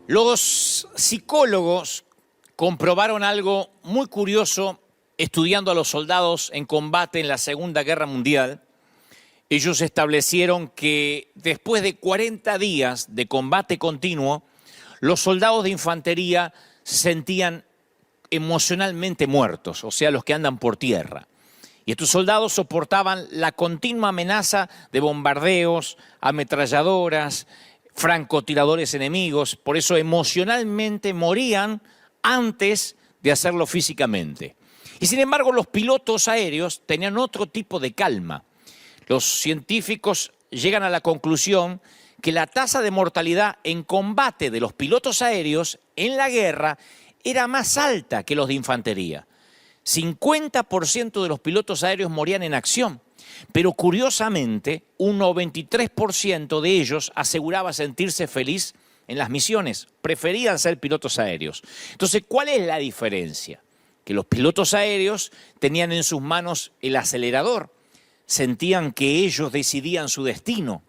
Los psicólogos comprobaron algo muy curioso estudiando a los soldados en combate en la Segunda Guerra Mundial. Ellos establecieron que después de 40 días de combate continuo, los soldados de infantería se sentían emocionalmente muertos, o sea, los que andan por tierra. Y estos soldados soportaban la continua amenaza de bombardeos, ametralladoras, francotiradores enemigos, por eso emocionalmente morían antes de hacerlo físicamente. Y sin embargo, los pilotos aéreos tenían otro tipo de calma. Los científicos llegan a la conclusión que la tasa de mortalidad en combate de los pilotos aéreos en la guerra era más alta que los de infantería. 50% de los pilotos aéreos morían en acción, pero curiosamente un 93% de ellos aseguraba sentirse feliz en las misiones, preferían ser pilotos aéreos. Entonces, ¿cuál es la diferencia? Que los pilotos aéreos tenían en sus manos el acelerador, sentían que ellos decidían su destino.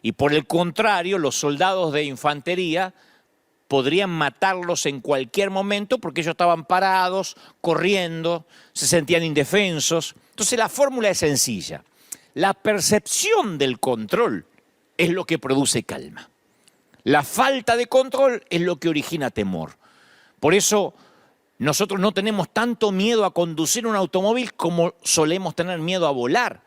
Y por el contrario, los soldados de infantería podrían matarlos en cualquier momento porque ellos estaban parados, corriendo, se sentían indefensos. Entonces la fórmula es sencilla. La percepción del control es lo que produce calma. La falta de control es lo que origina temor. Por eso nosotros no tenemos tanto miedo a conducir un automóvil como solemos tener miedo a volar.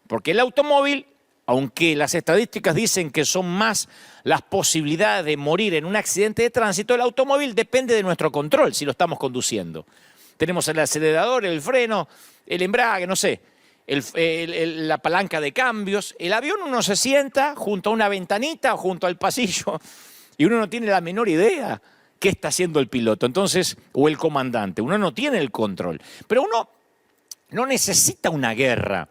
Porque el automóvil, aunque las estadísticas dicen que son más las posibilidades de morir en un accidente de tránsito, el automóvil depende de nuestro control si lo estamos conduciendo. Tenemos el acelerador, el freno, el embrague, no sé, la palanca de cambios. El avión uno se sienta junto a una ventanita o junto al pasillo y uno no tiene la menor idea qué está haciendo el piloto, entonces, o el comandante. Uno no tiene el control. Pero uno no necesita una guerra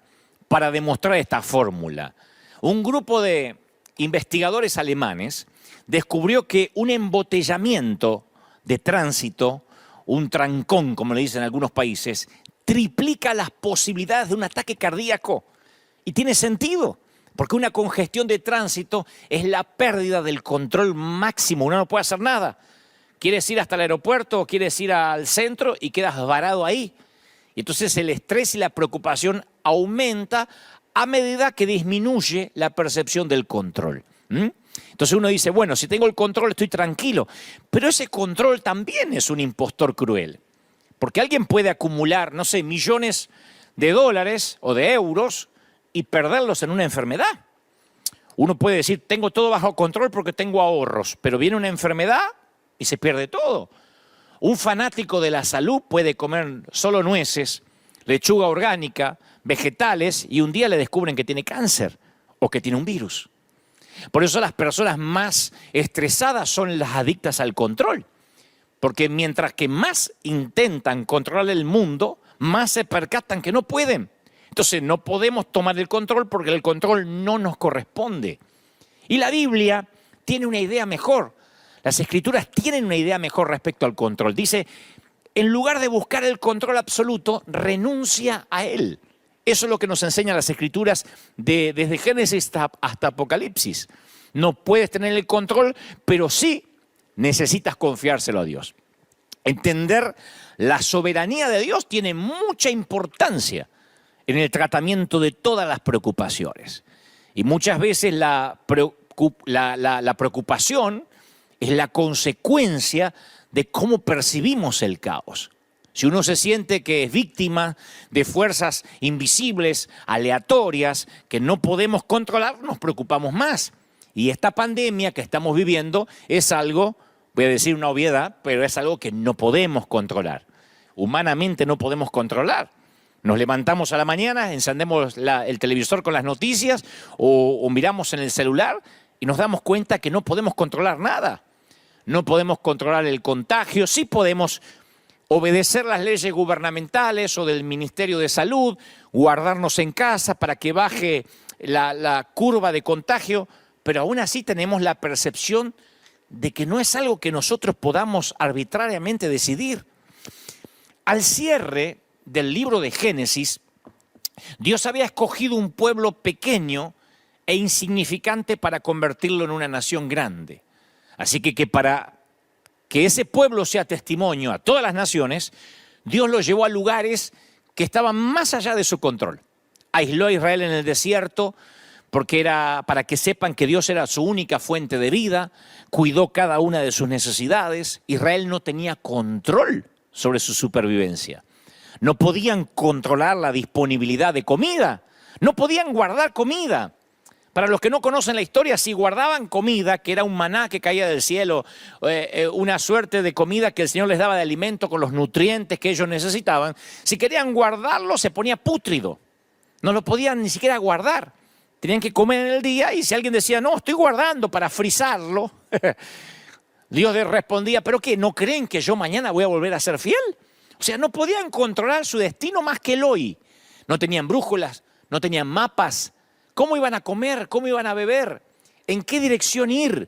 para demostrar esta fórmula. Un grupo de investigadores alemanes descubrió que un embotellamiento de tránsito, un trancón, como le dicen en algunos países, triplica las posibilidades de un ataque cardíaco. Y tiene sentido, porque una congestión de tránsito es la pérdida del control máximo. Uno no puede hacer nada. Quieres ir hasta el aeropuerto o quieres ir al centro y quedas varado ahí. Y entonces el estrés y la preocupación aumenta a medida que disminuye la percepción del control. Entonces uno dice, bueno, si tengo el control estoy tranquilo, pero ese control también es un impostor cruel, porque alguien puede acumular, no sé, millones de dólares o de euros y perderlos en una enfermedad. Uno puede decir, tengo todo bajo control porque tengo ahorros, pero viene una enfermedad y se pierde todo. Un fanático de la salud puede comer solo nueces, lechuga orgánica, vegetales, y un día le descubren que tiene cáncer o que tiene un virus. Por eso las personas más estresadas son las adictas al control. Porque mientras que más intentan controlar el mundo, más se percatan que no pueden. Entonces no podemos tomar el control porque el control no nos corresponde. Y la Biblia tiene una idea mejor. Las Escrituras tienen una idea mejor respecto al control. Dice, en lugar de buscar el control absoluto, renuncia a él. Eso es lo que nos enseñan las Escrituras desde Génesis hasta Apocalipsis. No puedes tener el control, pero sí necesitas confiárselo a Dios. Entender la soberanía de Dios tiene mucha importancia en el tratamiento de todas las preocupaciones. Y muchas veces la preocupación es la consecuencia de cómo percibimos el caos. Si uno se siente que es víctima de fuerzas invisibles, aleatorias, que no podemos controlar, nos preocupamos más. Y esta pandemia que estamos viviendo es algo, voy a decir una obviedad, pero es algo que no podemos controlar. Humanamente no podemos controlar. Nos levantamos a la mañana, encendemos el televisor con las noticias o miramos en el celular y nos damos cuenta que no podemos controlar nada. No podemos controlar el contagio, sí podemos obedecer las leyes gubernamentales o del Ministerio de Salud, guardarnos en casa para que baje la curva de contagio, pero aún así tenemos la percepción de que no es algo que nosotros podamos arbitrariamente decidir. Al cierre del libro de Génesis, Dios había escogido un pueblo pequeño e insignificante para convertirlo en una nación grande. Así que para que ese pueblo sea testimonio a todas las naciones, Dios lo llevó a lugares que estaban más allá de su control. Aisló a Israel en el desierto porque era para que sepan que Dios era su única fuente de vida, cuidó cada una de sus necesidades. Israel no tenía control sobre su supervivencia. No podían controlar la disponibilidad de comida, no podían guardar comida. Para los que no conocen la historia, si guardaban comida, que era un maná que caía del cielo, una suerte de comida que el Señor les daba de alimento con los nutrientes que ellos necesitaban, si querían guardarlo se ponía pútrido. No lo podían ni siquiera guardar. Tenían que comer en el día y si alguien decía, no, estoy guardando para frizarlo, Dios les respondía, ¿pero qué? ¿No creen que yo mañana voy a volver a ser fiel? O sea, no podían controlar su destino más que el hoy. No tenían brújulas, no tenían mapas. ¿Cómo iban a comer? ¿Cómo iban a beber? ¿En qué dirección ir?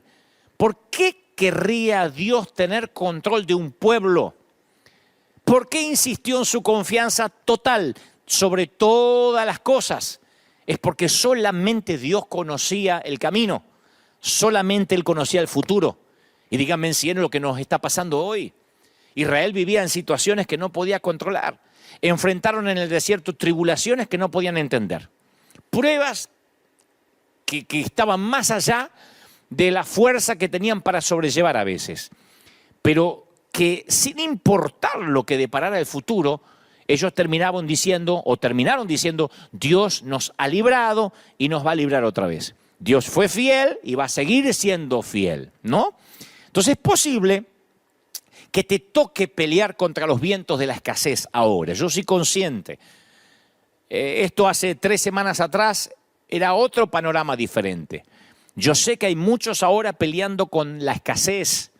¿Por qué querría Dios tener control de un pueblo? ¿Por qué insistió en su confianza total sobre todas las cosas? Es porque solamente Dios conocía el camino, solamente Él conocía el futuro. Y díganme si es lo que nos está pasando hoy. Israel vivía en situaciones que no podía controlar. Enfrentaron en el desierto tribulaciones que no podían entender. Pruebas que estaban más allá de la fuerza que tenían para sobrellevar a veces. Pero que sin importar lo que deparara el futuro, ellos terminaron diciendo, Dios nos ha librado y nos va a librar otra vez. Dios fue fiel y va a seguir siendo fiel, ¿no? Entonces es posible que te toque pelear contra los vientos de la escasez ahora. Yo soy consciente. Esto hace 3 semanas atrás era otro panorama diferente. Yo sé que hay muchos ahora peleando con la escasez.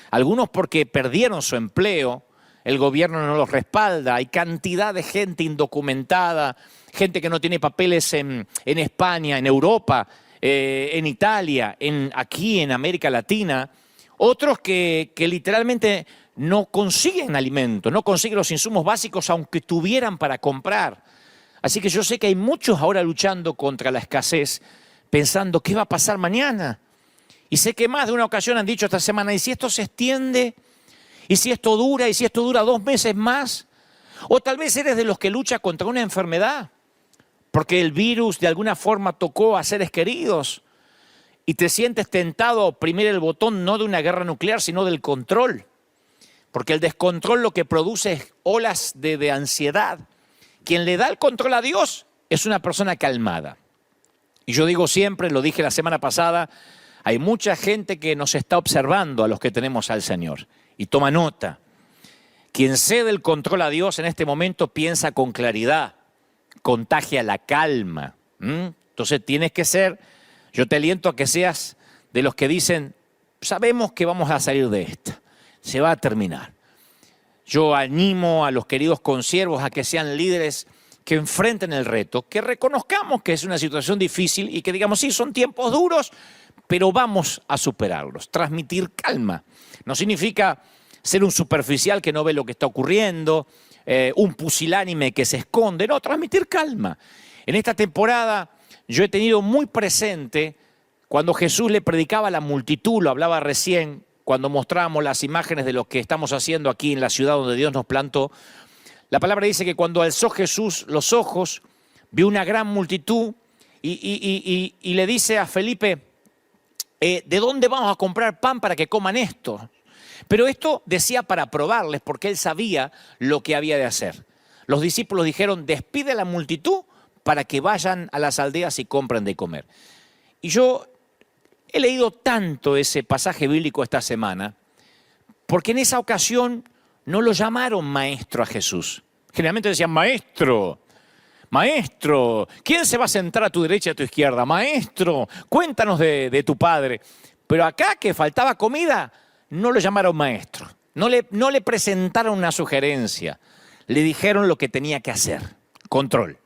Algunos porque perdieron su empleo, el gobierno no los respalda, hay cantidad de gente indocumentada, gente que no tiene papeles en España, en Europa, en Italia, aquí en América Latina. Otros que literalmente no consiguen alimento, no consiguen los insumos básicos aunque tuvieran para comprar. Así que yo sé que hay muchos ahora luchando contra la escasez, pensando qué va a pasar mañana. Y sé que más de una ocasión han dicho esta semana, ¿y si esto se extiende? ¿Y si esto dura? ¿Y si esto dura 2 meses más? O tal vez eres de los que lucha contra una enfermedad, porque el virus de alguna forma tocó a seres queridos y te sientes tentado a oprimir el botón no de una guerra nuclear, sino del control. Porque el descontrol lo que produce es olas de ansiedad. Quien le da el control a Dios es una persona calmada. Y yo digo siempre, lo dije la semana pasada, hay mucha gente que nos está observando a los que tenemos al Señor. Y toma nota. Quien cede el control a Dios en este momento piensa con claridad, contagia la calma. Entonces tienes que ser, yo te aliento a que seas de los que dicen, sabemos que vamos a salir de esta, se va a terminar. Yo animo a los queridos consiervos a que sean líderes que enfrenten el reto, que reconozcamos que es una situación difícil y que digamos, sí, son tiempos duros, pero vamos a superarlos. Transmitir calma. No significa ser un superficial que no ve lo que está ocurriendo, un pusilánime que se esconde. No, transmitir calma. En esta temporada yo he tenido muy presente cuando Jesús le predicaba a la multitud, lo hablaba recién, cuando mostrábamos las imágenes de lo que estamos haciendo aquí en la ciudad donde Dios nos plantó. La palabra dice que cuando alzó Jesús los ojos, vio una gran multitud y le dice a Felipe, ¿de dónde vamos a comprar pan para que coman esto? Pero esto decía para probarles, porque él sabía lo que había de hacer. Los discípulos dijeron, despide a la multitud para que vayan a las aldeas y compren de comer. Y yo he leído tanto ese pasaje bíblico esta semana, porque en esa ocasión no lo llamaron maestro a Jesús. Generalmente decían, maestro, maestro, ¿quién se va a sentar a tu derecha y a tu izquierda? Maestro, cuéntanos de tu padre. Pero acá que faltaba comida, no lo llamaron maestro. No le presentaron una sugerencia. Le dijeron lo que tenía que hacer. Control.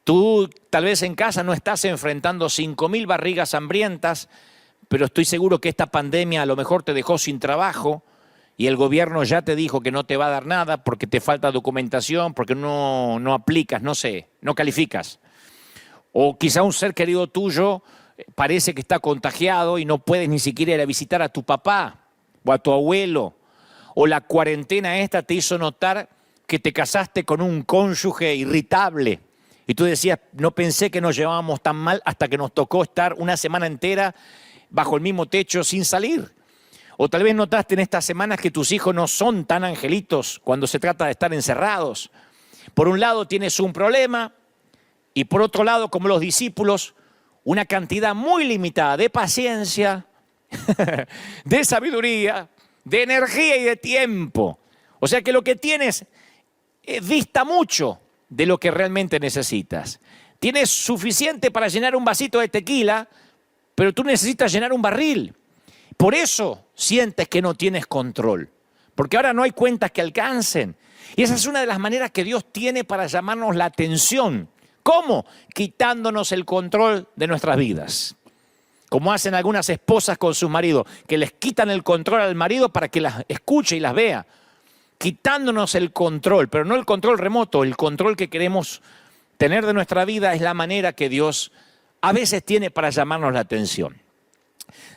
Tú tal vez en casa no estás enfrentando 5.000 barrigas hambrientas, pero estoy seguro que esta pandemia a lo mejor te dejó sin trabajo y el gobierno ya te dijo que no te va a dar nada porque te falta documentación, porque no aplicas, no sé, no calificas. O quizá un ser querido tuyo parece que está contagiado y no puedes ni siquiera ir a visitar a tu papá o a tu abuelo, o la cuarentena esta te hizo notar que te casaste con un cónyuge irritable y tú decías, no pensé que nos llevábamos tan mal hasta que nos tocó estar una semana entera bajo el mismo techo sin salir. O tal vez notaste en estas semanas que tus hijos no son tan angelitos cuando se trata de estar encerrados. Por un lado tienes un problema y por otro lado, como los discípulos, una cantidad muy limitada de paciencia, de sabiduría, de energía y de tiempo. O sea que lo que tienes dista mucho de lo que realmente necesitas. Tienes suficiente para llenar un vasito de tequila, pero tú necesitas llenar un barril. Por eso sientes que no tienes control, porque ahora no hay cuentas que alcancen. Y esa es una de las maneras que Dios tiene para llamarnos la atención. ¿Cómo? Quitándonos el control de nuestras vidas. Como hacen algunas esposas con sus maridos, que les quitan el control al marido para que las escuche y las vea. Quitándonos el control, pero no el control remoto, el control que queremos tener de nuestra vida es la manera que Dios a veces tiene para llamarnos la atención.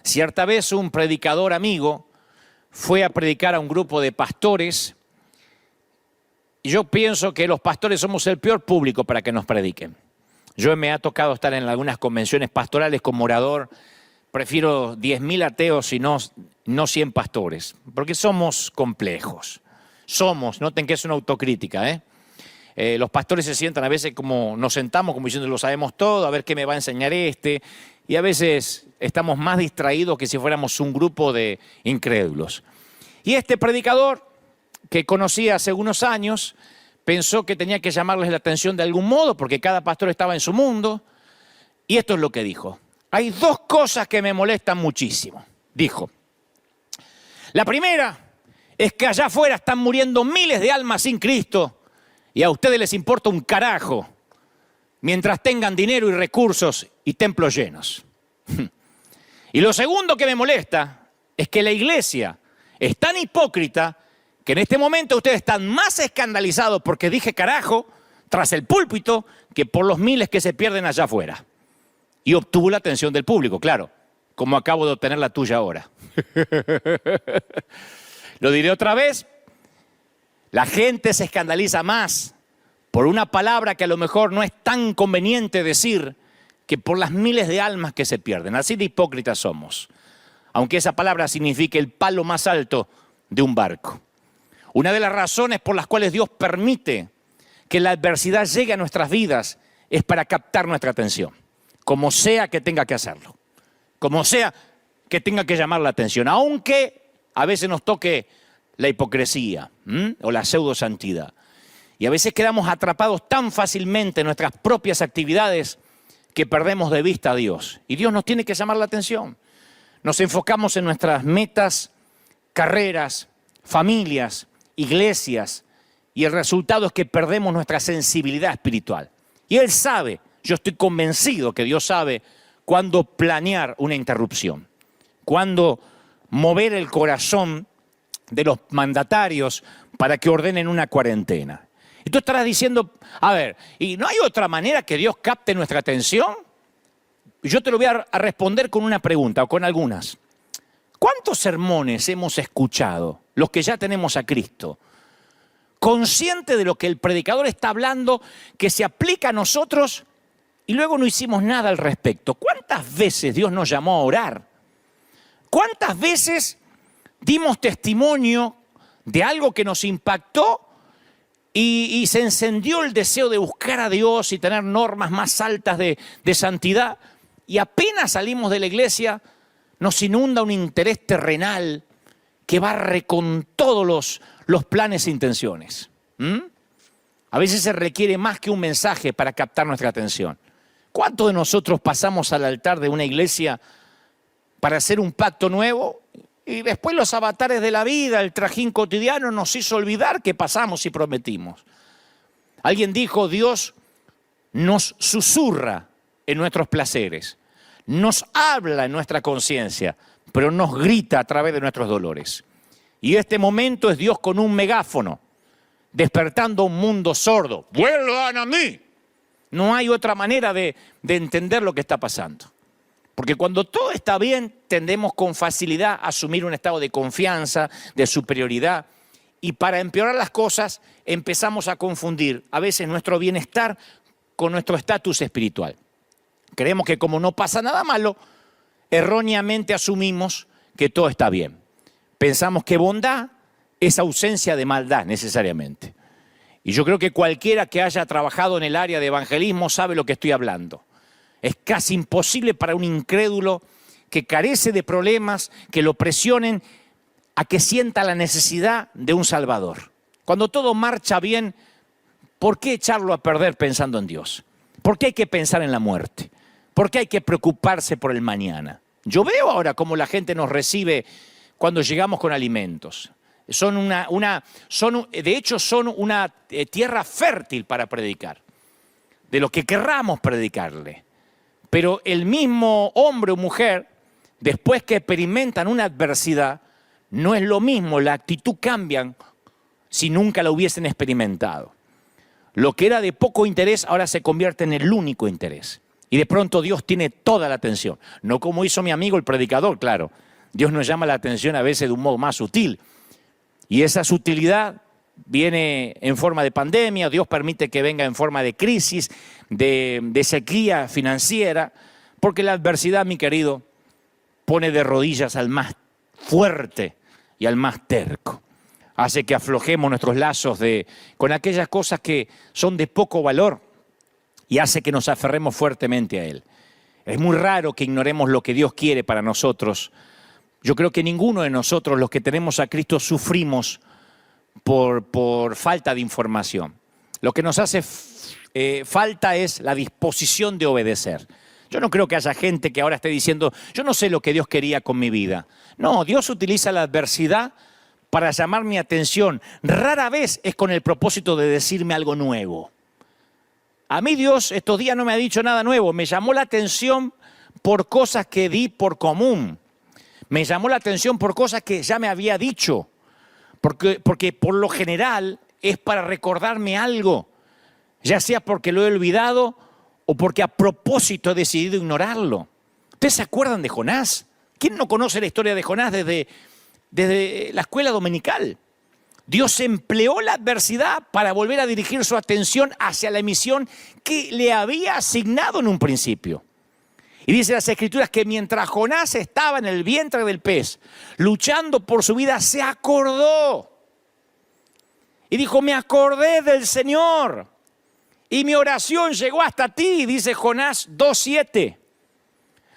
Cierta vez un predicador amigo fue a predicar a un grupo de pastores. Yo pienso que los pastores somos el peor público para que nos prediquen. Yo me ha tocado estar en algunas convenciones pastorales como orador. Prefiero 10.000 ateos y no 100 pastores, porque somos complejos. Noten que es una autocrítica, los pastores se sientan a veces como nos sentamos, como diciendo lo sabemos todo, a ver qué me va a enseñar este. Y a veces estamos más distraídos que si fuéramos un grupo de incrédulos. Y este predicador, que conocía hace unos años, pensó que tenía que llamarles la atención de algún modo, porque cada pastor estaba en su mundo. Y esto es lo que dijo. Hay dos cosas que me molestan muchísimo, dijo. La primera es que allá afuera están muriendo miles de almas sin Cristo y a ustedes les importa un carajo mientras tengan dinero y recursos y templos llenos. Y lo segundo que me molesta es que la iglesia es tan hipócrita que en este momento ustedes están más escandalizados porque dije carajo tras el púlpito que por los miles que se pierden allá afuera. Y obtuvo la atención del público, claro, como acabo de obtener la tuya ahora. Lo diré otra vez, la gente se escandaliza más por una palabra que a lo mejor no es tan conveniente decir que por las miles de almas que se pierden. Así de hipócritas somos, aunque esa palabra signifique el palo más alto de un barco. Una de las razones por las cuales Dios permite que la adversidad llegue a nuestras vidas es para captar nuestra atención, como sea que tenga que hacerlo, como sea que tenga que llamar la atención, aunque a veces nos toque la hipocresía o la pseudosantidad. Y a veces quedamos atrapados tan fácilmente en nuestras propias actividades que perdemos de vista a Dios. Y Dios nos tiene que llamar la atención. Nos enfocamos en nuestras metas, carreras, familias, iglesias, y el resultado es que perdemos nuestra sensibilidad espiritual. Y Él sabe, yo estoy convencido que Dios sabe cuándo planear una interrupción, cuándo mover el corazón de los mandatarios para que ordenen una cuarentena. Y tú estarás diciendo, a ver, ¿y no hay otra manera que Dios capte nuestra atención? Yo te lo voy a responder con una pregunta o con algunas. ¿Cuántos sermones hemos escuchado, los que ya tenemos a Cristo, consciente de lo que el predicador está hablando, que se aplica a nosotros y luego no hicimos nada al respecto? ¿Cuántas veces Dios nos llamó a orar? ¿Cuántas veces dimos testimonio de algo que nos impactó y se encendió el deseo de buscar a Dios y tener normas más altas de santidad? Y apenas salimos de la iglesia, nos inunda un interés terrenal que barre con todos los planes e intenciones. A veces se requiere más que un mensaje para captar nuestra atención. ¿Cuántos de nosotros pasamos al altar de una iglesia para hacer un pacto nuevo y después los avatares de la vida, el trajín cotidiano nos hizo olvidar que pasamos y prometimos? Alguien dijo, Dios nos susurra en nuestros placeres, nos habla en nuestra conciencia, pero nos grita a través de nuestros dolores. Y este momento es Dios con un megáfono, despertando un mundo sordo. ¡Vuelvan a mí! No hay otra manera de entender lo que está pasando. Porque cuando todo está bien, tendemos con facilidad a asumir un estado de confianza, de superioridad. Y para empeorar las cosas, empezamos a confundir a veces nuestro bienestar con nuestro estatus espiritual. Creemos que como no pasa nada malo, erróneamente asumimos que todo está bien. Pensamos que bondad es ausencia de maldad necesariamente. Y yo creo que cualquiera que haya trabajado en el área de evangelismo sabe lo que estoy hablando. Es casi imposible para un incrédulo que carece de problemas, que lo presionen a que sienta la necesidad de un Salvador. Cuando todo marcha bien, ¿por qué echarlo a perder pensando en Dios? ¿Por qué hay que pensar en la muerte? ¿Por qué hay que preocuparse por el mañana? Yo veo ahora cómo la gente nos recibe cuando llegamos con alimentos. De hecho, son una tierra fértil para predicar, de lo que querramos predicarle. Pero el mismo hombre o mujer, después que experimentan una adversidad, no es lo mismo, la actitud cambia si nunca la hubiesen experimentado. Lo que era de poco interés ahora se convierte en el único interés. Y de pronto Dios tiene toda la atención. No como hizo mi amigo el predicador, claro. Dios nos llama la atención a veces de un modo más sutil. Y esa sutilidad viene en forma de pandemia, Dios permite que venga en forma de crisis, de sequía financiera, porque la adversidad, mi querido, pone de rodillas al más fuerte y al más terco. Hace que aflojemos nuestros lazos con aquellas cosas que son de poco valor y hace que nos aferremos fuertemente a Él. Es muy raro que ignoremos lo que Dios quiere para nosotros. Yo creo que ninguno de nosotros, los que tenemos a Cristo, sufrimos por falta de información. Lo que nos hace falta es la disposición de obedecer. Yo no creo que haya gente que ahora esté diciendo, yo no sé lo que Dios quería con mi vida. No, Dios utiliza la adversidad para llamar mi atención. Rara vez es con el propósito de decirme algo nuevo. A mí Dios estos días no me ha dicho nada nuevo. Me llamó la atención por cosas que di por común. Me llamó la atención por cosas que ya me había dicho. Porque por lo general es para recordarme algo. Ya sea porque lo he olvidado o porque a propósito he decidido ignorarlo. ¿Ustedes se acuerdan de Jonás? ¿Quién no conoce la historia de Jonás desde la escuela dominical? Dios empleó la adversidad para volver a dirigir su atención hacia la misión que le había asignado en un principio. Y dice las Escrituras que mientras Jonás estaba en el vientre del pez, luchando por su vida, se acordó. Y dijo, me acordé del Señor. Y mi oración llegó hasta ti, dice Jonás 2:7.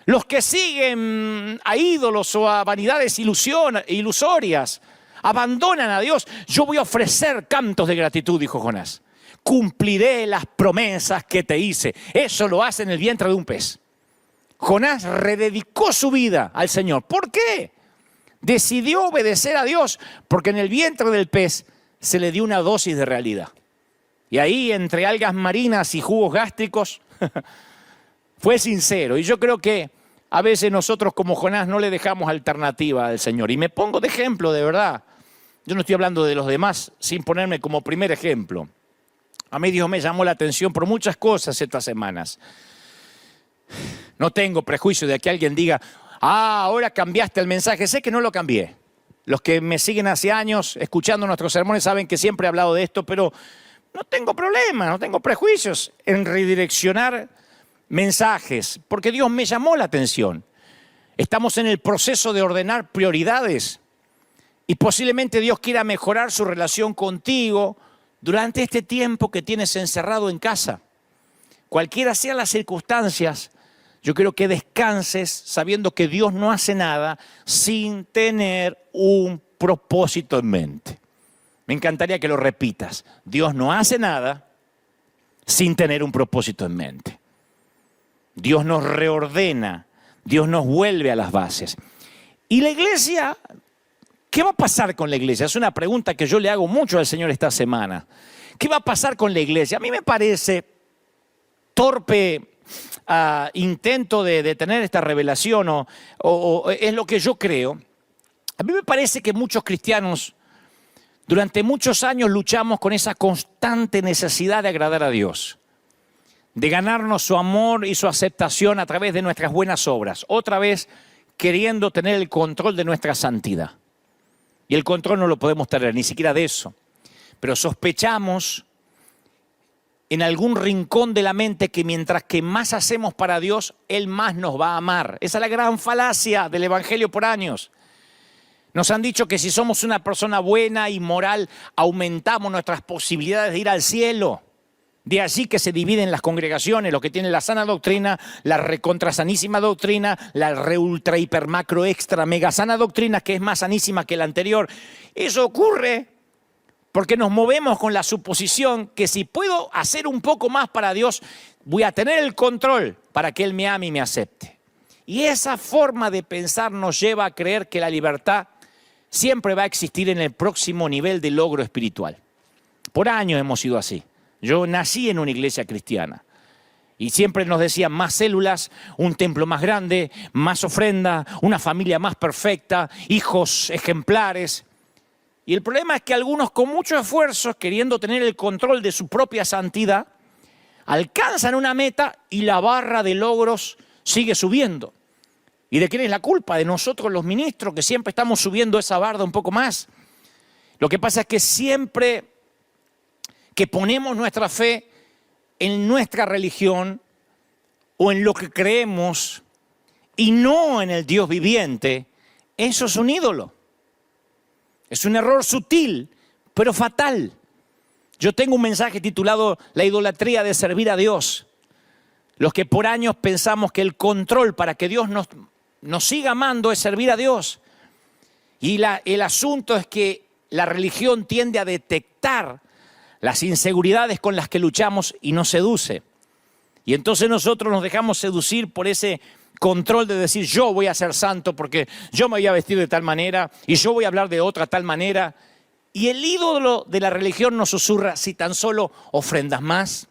Los que siguen a ídolos o a vanidades ilusorias, abandonan a Dios. Yo voy a ofrecer cantos de gratitud, dijo Jonás. Cumpliré las promesas que te hice. Eso lo hace en el vientre de un pez. Jonás rededicó su vida al Señor. ¿Por qué? Decidió obedecer a Dios porque en el vientre del pez se le dio una dosis de realidad. Y ahí, entre algas marinas y jugos gástricos, fue sincero. Y yo creo que a veces nosotros como Jonás no le dejamos alternativa al Señor. Y me pongo de ejemplo, de verdad. Yo no estoy hablando de los demás sin ponerme como primer ejemplo. A mí Dios me llamó la atención por muchas cosas estas semanas. No tengo prejuicio de que alguien diga, ahora cambiaste el mensaje. Sé que no lo cambié. Los que me siguen hace años escuchando nuestros sermones saben que siempre he hablado de esto, pero no tengo problema, no tengo prejuicios en redireccionar mensajes, porque Dios me llamó la atención. Estamos en el proceso de ordenar prioridades y posiblemente Dios quiera mejorar su relación contigo durante este tiempo que tienes encerrado en casa. Cualquiera sean las circunstancias, yo quiero que descanses sabiendo que Dios no hace nada sin tener un propósito en mente. Me encantaría que lo repitas. Dios no hace nada sin tener un propósito en mente. Dios nos reordena, Dios nos vuelve a las bases. Y la iglesia, ¿qué va a pasar con la iglesia? Es una pregunta que yo le hago mucho al Señor esta semana. ¿Qué va a pasar con la iglesia? A mí me parece torpe intento de tener esta revelación o es lo que yo creo. A mí me parece que muchos cristianos durante muchos años luchamos con esa constante necesidad de agradar a Dios. de ganarnos su amor y su aceptación a través de nuestras buenas obras. Otra vez queriendo tener el control de nuestra santidad. Y el control no lo podemos tener, ni siquiera de eso. Pero sospechamos en algún rincón de la mente que mientras que más hacemos para Dios, Él más nos va a amar. Esa es la gran falacia del Evangelio por años. Nos han dicho que si somos una persona buena y moral, aumentamos nuestras posibilidades de ir al cielo. De allí que se dividen las congregaciones, los que tienen la sana doctrina, la recontrasanísima doctrina, la re ultra hiper macro extra mega sana doctrina, que es más sanísima que la anterior. Eso ocurre porque nos movemos con la suposición que si puedo hacer un poco más para Dios, voy a tener el control para que Él me ame y me acepte. Y esa forma de pensar nos lleva a creer que la libertad siempre va a existir en el próximo nivel de logro espiritual. Por años hemos sido así. Yo nací en una iglesia cristiana y siempre nos decían más células, un templo más grande, más ofrenda, una familia más perfecta, hijos ejemplares. Y el problema es que algunos con mucho esfuerzo, queriendo tener el control de su propia santidad, alcanzan una meta y la barra de logros sigue subiendo. ¿Y de quién es la culpa? De nosotros los ministros, que siempre estamos subiendo esa barda un poco más. Lo que pasa es que siempre que ponemos nuestra fe en nuestra religión o en lo que creemos y no en el Dios viviente, eso es un ídolo. Es un error sutil, pero fatal. Yo tengo un mensaje titulado La idolatría de servir a Dios. Los que por años pensamos que el control para que Dios nos siga amando es servir a Dios. Y el asunto es que la religión tiende a detectar las inseguridades con las que luchamos y nos seduce. Y entonces nosotros nos dejamos seducir por ese control de decir yo voy a ser santo porque yo me voy a vestir de tal manera y yo voy a hablar de otra tal manera. Y el ídolo de la religión nos susurra: si tan solo ofrendas más,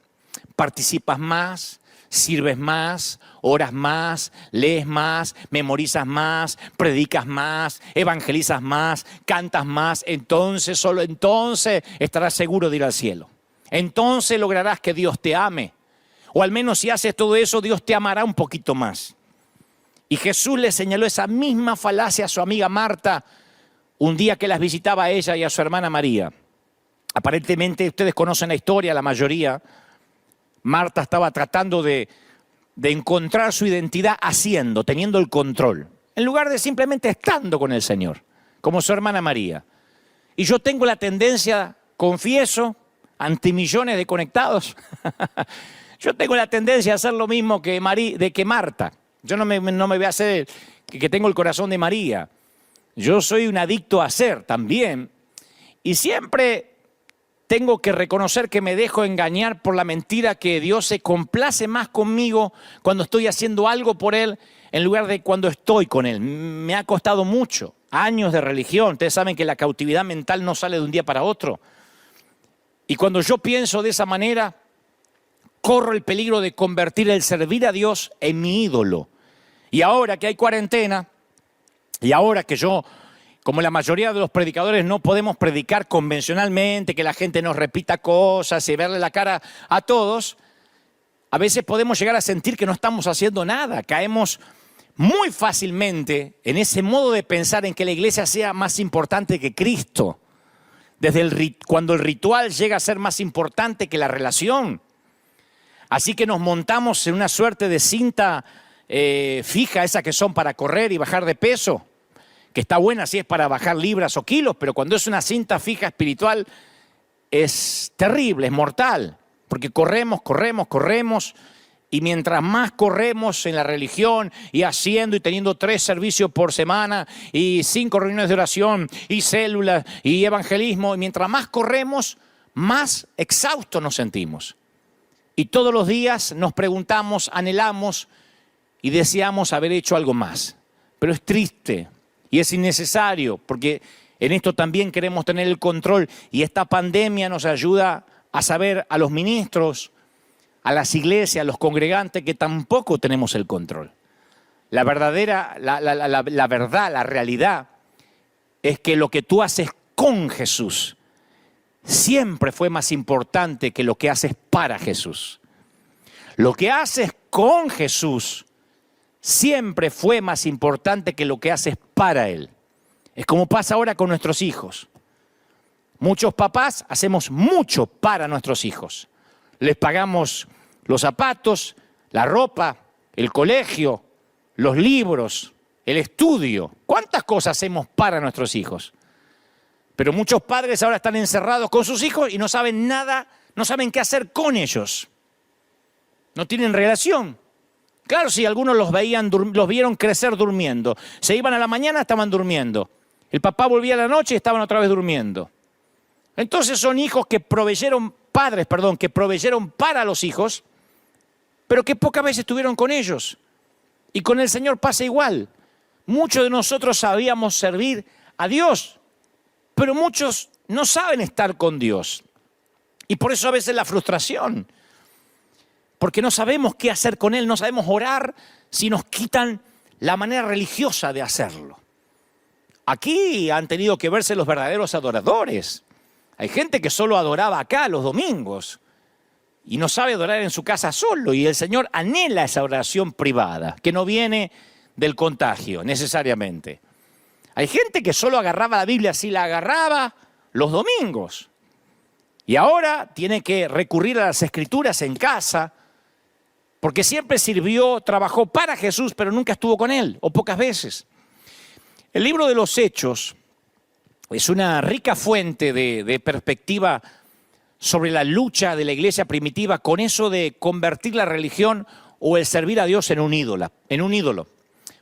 participas más, sirves más, oras más, lees más, memorizas más, predicas más, evangelizas más, cantas más, entonces, solo entonces estarás seguro de ir al cielo. Entonces lograrás que Dios te ame. O al menos si haces todo eso, Dios te amará un poquito más. Y Jesús le señaló esa misma falacia a su amiga Marta un día que las visitaba a ella y a su hermana María. Aparentemente ustedes conocen la historia, la mayoría. Marta estaba tratando de encontrar su identidad haciendo, teniendo el control, en lugar de simplemente estando con el Señor, como su hermana María. Y yo tengo la tendencia, confieso, ante millones de conectados, yo tengo la tendencia a hacer lo mismo que Marta. Yo no me voy a hacer que tengo el corazón de María. Yo soy un adicto a hacer también. Y siempre tengo que reconocer que me dejo engañar por la mentira que Dios se complace más conmigo cuando estoy haciendo algo por Él en lugar de cuando estoy con Él. Me ha costado mucho, años de religión. Ustedes saben que la cautividad mental no sale de un día para otro. Y cuando yo pienso de esa manera, corro el peligro de convertir el servir a Dios en mi ídolo. Y ahora que hay cuarentena, y ahora que yo, como la mayoría de los predicadores, no podemos predicar convencionalmente, que la gente nos repita cosas y verle la cara a todos, a veces podemos llegar a sentir que no estamos haciendo nada. Caemos muy fácilmente en ese modo de pensar en que la iglesia sea más importante que Cristo. Cuando el ritual llega a ser más importante que la relación. Así que nos montamos en una suerte de cinta fija, esas que son para correr y bajar de peso, que está buena si es para bajar libras o kilos, pero cuando es una cinta fija espiritual es terrible, es mortal, porque corremos, y mientras más corremos en la religión y haciendo y teniendo 3 servicios por semana y 5 reuniones de oración y células y evangelismo, y mientras más corremos, más exhaustos nos sentimos. Y todos los días nos preguntamos, anhelamos y deseamos haber hecho algo más. Pero es triste y es innecesario, porque en esto también queremos tener el control. Y esta pandemia nos ayuda a saber a los ministros, a las iglesias, a los congregantes, que tampoco tenemos el control. La verdad, la realidad es que lo que tú haces con Jesús siempre fue más importante que lo que haces para Jesús. Lo que haces con Jesús siempre fue más importante que lo que haces para Él. Es como pasa ahora con nuestros hijos. Muchos papás hacemos mucho para nuestros hijos. Les pagamos los zapatos, la ropa, el colegio, los libros, el estudio. ¿Cuántas cosas hacemos para nuestros hijos? Pero muchos padres ahora están encerrados con sus hijos y no saben nada, no saben qué hacer con ellos. No tienen relación. Claro, si algunos los vieron crecer durmiendo. Se iban a la mañana, estaban durmiendo. El papá volvía a la noche y estaban otra vez durmiendo. Entonces son hijos que proveyeron para los hijos, pero que pocas veces estuvieron con ellos. Y con el Señor pasa igual. Muchos de nosotros sabíamos servir a Dios, pero muchos no saben estar con Dios. Y por eso a veces la frustración. Porque no sabemos qué hacer con Él, no sabemos orar si nos quitan la manera religiosa de hacerlo. Aquí han tenido que verse los verdaderos adoradores. Hay gente que solo adoraba acá los domingos y no sabe adorar en su casa solo. Y el Señor anhela esa oración privada, que no viene del contagio necesariamente. Hay gente que solo agarraba la Biblia si la agarraba los domingos. Y ahora tiene que recurrir a las Escrituras en casa, porque siempre sirvió, trabajó para Jesús, pero nunca estuvo con Él, o pocas veces. El libro de los Hechos es una rica fuente de perspectiva sobre la lucha de la iglesia primitiva con eso de convertir la religión o el servir a Dios en un ídolo.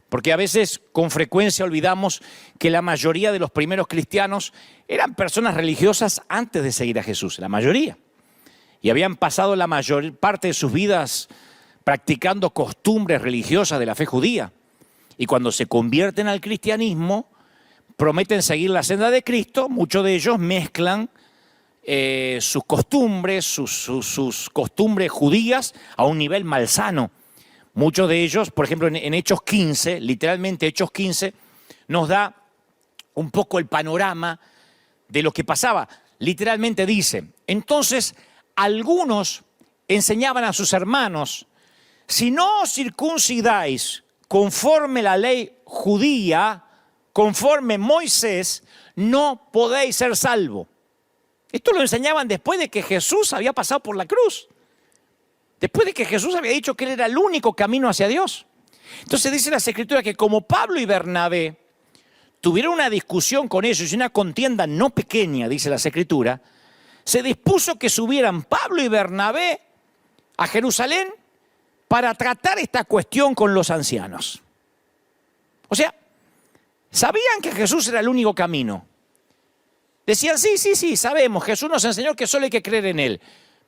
Porque a veces con frecuencia olvidamos que la mayoría de los primeros cristianos eran personas religiosas antes de seguir a Jesús, la mayoría. Y habían pasado la mayor parte de sus vidas practicando costumbres religiosas de la fe judía. Y cuando se convierten al cristianismo, prometen seguir la senda de Cristo. Muchos de ellos mezclan sus costumbres, sus costumbres judías a un nivel malsano. Muchos de ellos, por ejemplo, en Hechos 15, literalmente Hechos 15, nos da un poco el panorama de lo que pasaba. Literalmente dice, entonces algunos enseñaban a sus hermanos, si no os circuncidáis conforme la ley judía, conforme Moisés, no podéis ser salvos. Esto lo enseñaban después de que Jesús había pasado por la cruz. Después de que Jesús había dicho que Él era el único camino hacia Dios. Entonces dice las Escrituras que como Pablo y Bernabé tuvieron una discusión con ellos y una contienda no pequeña, dice las Escrituras, se dispuso que subieran Pablo y Bernabé a Jerusalén para tratar esta cuestión con los ancianos. O sea, sabían que Jesús era el único camino. Decían, sí, sabemos, Jesús nos enseñó que solo hay que creer en Él.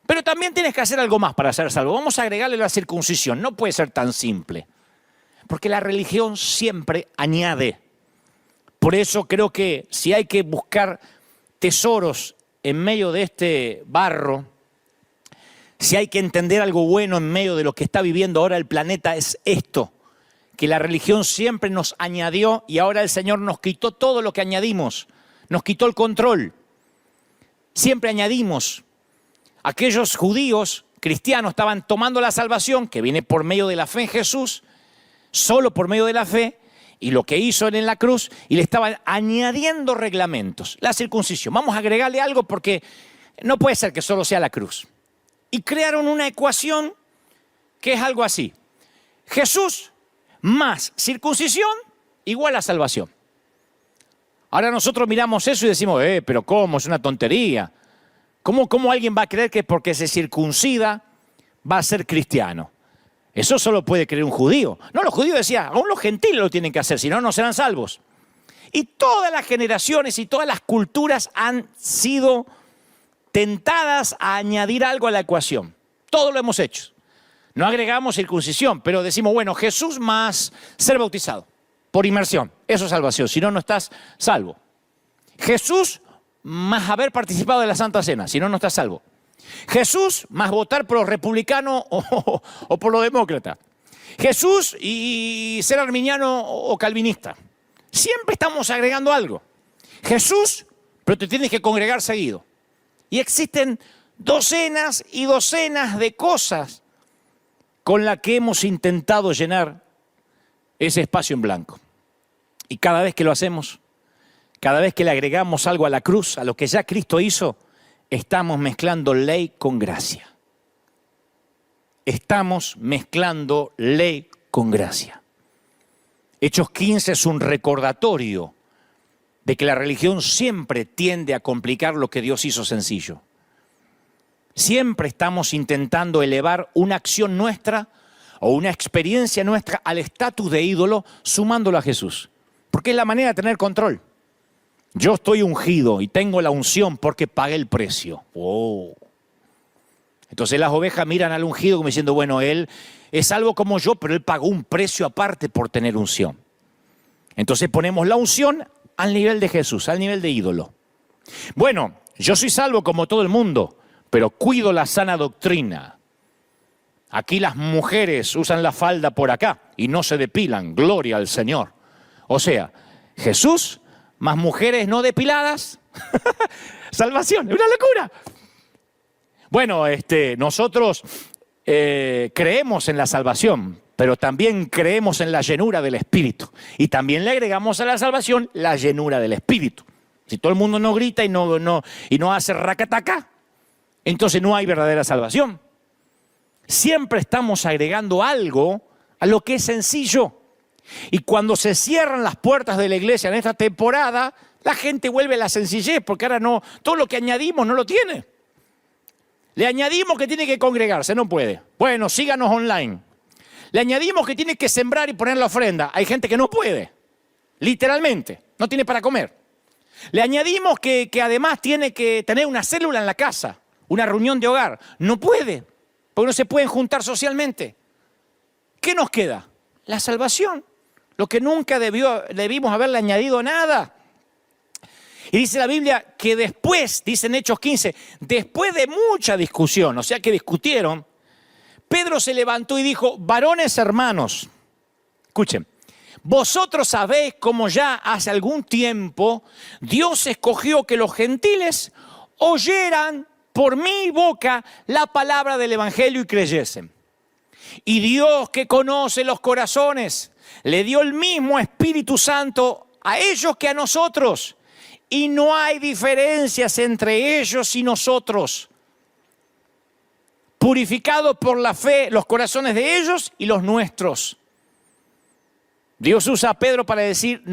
Pero también tienes que hacer algo más para ser salvo. Vamos a agregarle la circuncisión. No puede ser tan simple. Porque la religión siempre añade. Por eso creo que si hay que buscar tesoros en medio de este barro, si hay que entender algo bueno en medio de lo que está viviendo ahora el planeta, es esto. Que la religión siempre nos añadió y ahora el Señor nos quitó todo lo que añadimos. Nos quitó el control. Siempre añadimos. Aquellos judíos cristianos estaban tomando la salvación, que viene por medio de la fe en Jesús, solo por medio de la fe, y lo que hizo él en la cruz, y le estaban añadiendo reglamentos. La circuncisión, vamos a agregarle algo porque no puede ser que solo sea la cruz. Y crearon una ecuación que es algo así. Jesús más circuncisión igual a salvación. Ahora nosotros miramos eso y decimos, pero ¿cómo? Es una tontería. ¿Cómo alguien va a creer que porque se circuncida va a ser cristiano? Eso solo puede creer un judío. No, los judíos decían, aún los gentiles lo tienen que hacer, si no, no serán salvos. Y todas las generaciones y todas las culturas han sido tentadas a añadir algo a la ecuación. Todo lo hemos hecho. No agregamos circuncisión, pero decimos, bueno, Jesús más ser bautizado por inmersión. Eso es salvación, si no, no estás salvo. Jesús más haber participado de la Santa Cena, si no, no estás salvo. Jesús más votar por los republicanos o por los demócratas. Jesús y ser arminiano o calvinista. Siempre estamos agregando algo. Jesús, pero te tienes que congregar seguido. Y existen docenas y docenas de cosas con la que hemos intentado llenar ese espacio en blanco. Y cada vez que lo hacemos, cada vez que le agregamos algo a la cruz, a lo que ya Cristo hizo, estamos mezclando ley con gracia. Estamos mezclando ley con gracia. Hechos 15 es un recordatorio de que la religión siempre tiende a complicar lo que Dios hizo sencillo. Siempre estamos intentando elevar una acción nuestra o una experiencia nuestra al estatus de ídolo, sumándolo a Jesús. Porque es la manera de tener control. Yo estoy ungido y tengo la unción porque pagué el precio. Oh. Entonces las ovejas miran al ungido como diciendo, bueno, él es algo como yo, pero él pagó un precio aparte por tener unción. Entonces ponemos la unción al nivel de Jesús, al nivel de ídolo. Bueno, yo soy salvo como todo el mundo, pero cuido la sana doctrina. Aquí las mujeres usan la falda por acá y no se depilan, gloria al Señor. O sea, Jesús más mujeres no depiladas, salvación, es una locura. Bueno, nosotros creemos en la salvación, pero también creemos en la llenura del Espíritu. Y también le agregamos a la salvación la llenura del Espíritu. Si todo el mundo no grita y no hace racataca, entonces no hay verdadera salvación. Siempre estamos agregando algo a lo que es sencillo. Y cuando se cierran las puertas de la iglesia en esta temporada, la gente vuelve a la sencillez, porque ahora no, todo lo que añadimos no lo tiene. Le añadimos que tiene que congregarse, no puede. Bueno, síganos online. Le añadimos que tiene que sembrar y poner la ofrenda. Hay gente que no puede, literalmente, no tiene para comer. Le añadimos que además tiene que tener una célula en la casa, una reunión de hogar. No puede, porque no se pueden juntar socialmente. ¿Qué nos queda? La salvación. Lo que nunca debimos haberle añadido nada. Y dice la Biblia que después, dice en Hechos 15, después de mucha discusión, o sea que discutieron, Pedro se levantó y dijo, varones hermanos, escuchen, vosotros sabéis cómo ya hace algún tiempo Dios escogió que los gentiles oyeran por mi boca la palabra del evangelio y creyesen. Y Dios, que conoce los corazones, le dio el mismo Espíritu Santo a ellos que a nosotros. Y no hay diferencias entre ellos y nosotros. Purificados por la fe los corazones de ellos y los nuestros. Dios usa a Pedro para decir,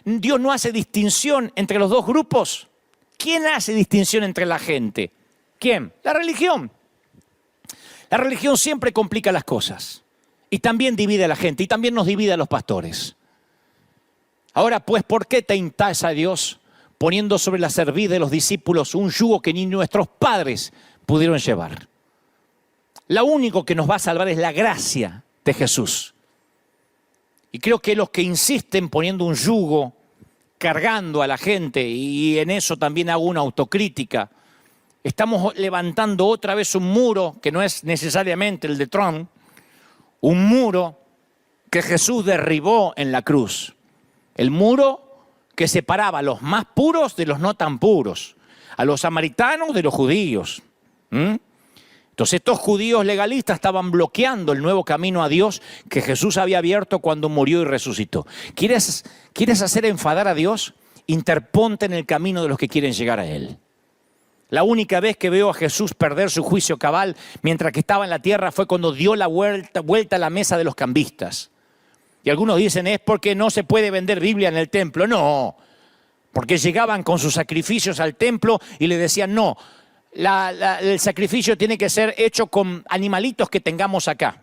Dios no hace distinción entre los dos grupos. ¿Quién hace distinción entre la gente? ¿Quién? La religión. La religión siempre complica las cosas y también divide a la gente y también nos divide a los pastores. Ahora pues, ¿por qué tentáis a Dios poniendo sobre la cerviz de los discípulos un yugo que ni nuestros padres pudieron llevar? Lo único que nos va a salvar es la gracia de Jesús. Y creo que los que insisten poniendo un yugo, cargando a la gente, y en eso también hago una autocrítica, estamos levantando otra vez un muro que no es necesariamente el de Trump, un muro que Jesús derribó en la cruz. El muro que separaba a los más puros de los no tan puros, a los samaritanos de los judíos. Entonces estos judíos legalistas estaban bloqueando el nuevo camino a Dios que Jesús había abierto cuando murió y resucitó. ¿Quieres hacer enfadar a Dios? Interponte en el camino de los que quieren llegar a Él. La única vez que veo a Jesús perder su juicio cabal mientras que estaba en la tierra fue cuando dio la vuelta a la mesa de los cambistas. Y algunos dicen es porque no se puede vender Biblia en el templo. No, porque llegaban con sus sacrificios al templo y le decían no, el sacrificio tiene que ser hecho con animalitos que tengamos acá.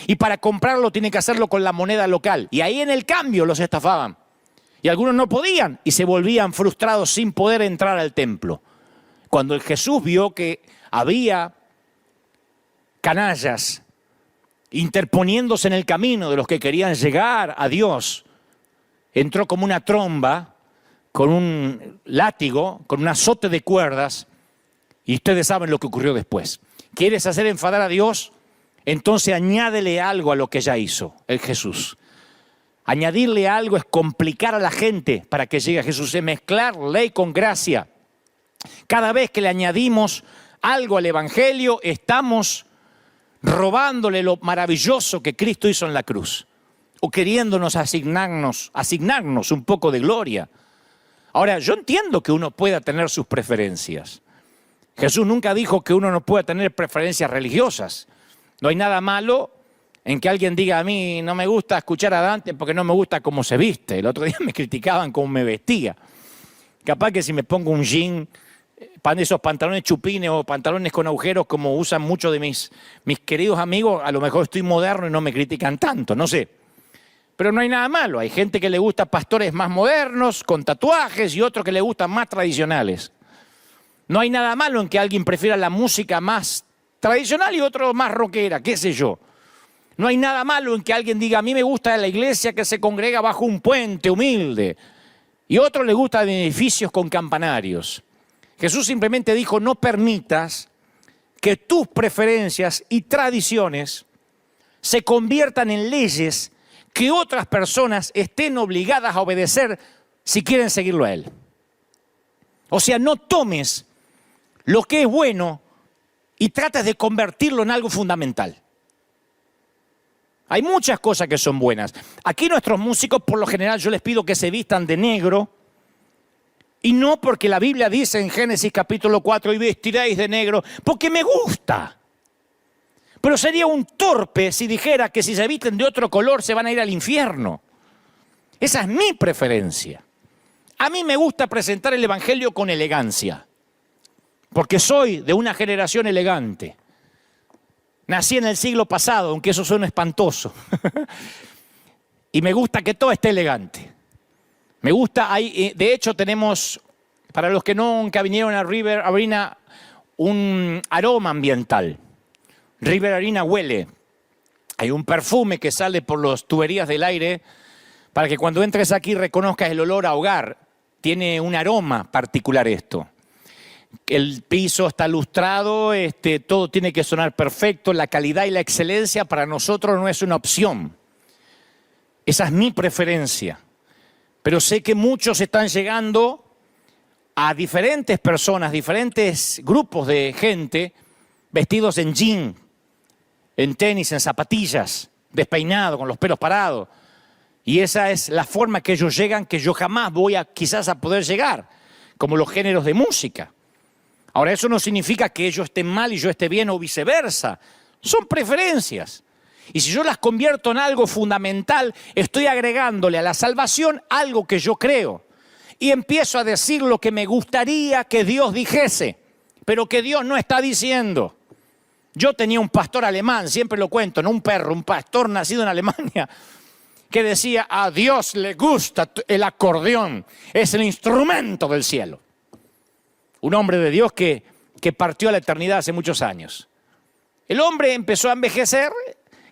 Y para comprarlo tiene que hacerlo con la moneda local. Y ahí en el cambio los estafaban. Y algunos no podían y se volvían frustrados sin poder entrar al templo. Cuando Jesús vio que había canallas interponiéndose en el camino de los que querían llegar a Dios, entró como una tromba, con un látigo, con un azote de cuerdas, y ustedes saben lo que ocurrió después. ¿Quieres hacer enfadar a Dios? Entonces añádele algo a lo que ya hizo el Jesús. Añadirle algo es complicar a la gente para que llegue a Jesús, es mezclar ley con gracia. Cada vez que le añadimos algo al Evangelio, estamos robándole lo maravilloso que Cristo hizo en la cruz, o queriéndonos asignarnos un poco de gloria. Ahora, yo entiendo que uno pueda tener sus preferencias. Jesús nunca dijo que uno no pueda tener preferencias religiosas. No hay nada malo en que alguien diga: a mí no me gusta escuchar a Dante porque no me gusta cómo se viste. El otro día me criticaban cómo me vestía. Capaz que si me pongo un jean, esos pantalones chupines o pantalones con agujeros como usan muchos de mis queridos amigos, a lo mejor estoy moderno y no me critican tanto, no sé. Pero no hay nada malo. Hay gente que le gusta pastores más modernos, con tatuajes, y otros que le gustan más tradicionales. No hay nada malo en que alguien prefiera la música más tradicional y otro más rockera, qué sé yo. No hay nada malo en que alguien diga: a mí me gusta la iglesia que se congrega bajo un puente humilde, y a otro le gusta edificios con campanarios. Jesús simplemente dijo: no permitas que tus preferencias y tradiciones se conviertan en leyes que otras personas estén obligadas a obedecer si quieren seguirlo a Él. O sea, no tomes lo que es bueno y trates de convertirlo en algo fundamental. Hay muchas cosas que son buenas. Aquí nuestros músicos, por lo general, yo les pido que se vistan de negro, y no porque la Biblia dice en Génesis capítulo 4: y vestiréis de negro, porque me gusta. Pero sería un torpe si dijera que si se visten de otro color se van a ir al infierno. Esa es mi preferencia. A mí me gusta presentar el Evangelio con elegancia, porque soy de una generación elegante. Nací en el siglo pasado, aunque eso suena espantoso. Y me gusta que todo esté elegante. Me gusta, de hecho tenemos, para los que nunca vinieron a River Arena, un aroma ambiental. River Arena huele. Hay un perfume que sale por las tuberías del aire para que cuando entres aquí reconozcas el olor a hogar. Tiene un aroma particular esto. El piso está lustrado, todo tiene que sonar perfecto. La calidad y la excelencia para nosotros no es una opción. Esa es mi preferencia. Pero sé que muchos están llegando a diferentes personas, diferentes grupos de gente, vestidos en jean, en tenis, en zapatillas, despeinados, con los pelos parados. Y esa es la forma que ellos llegan, que yo jamás voy quizás a poder llegar, como los géneros de música. Ahora, eso no significa que ellos estén mal y yo esté bien o viceversa. Son preferencias. Y si yo las convierto en algo fundamental, estoy agregándole a la salvación algo que yo creo. Y empiezo a decir lo que me gustaría que Dios dijese, pero que Dios no está diciendo. Yo tenía un pastor alemán, siempre lo cuento, no un perro, un pastor nacido en Alemania, que decía: a Dios le gusta el acordeón, es el instrumento del cielo. Un hombre de Dios que partió a la eternidad hace muchos años. El hombre empezó a envejecer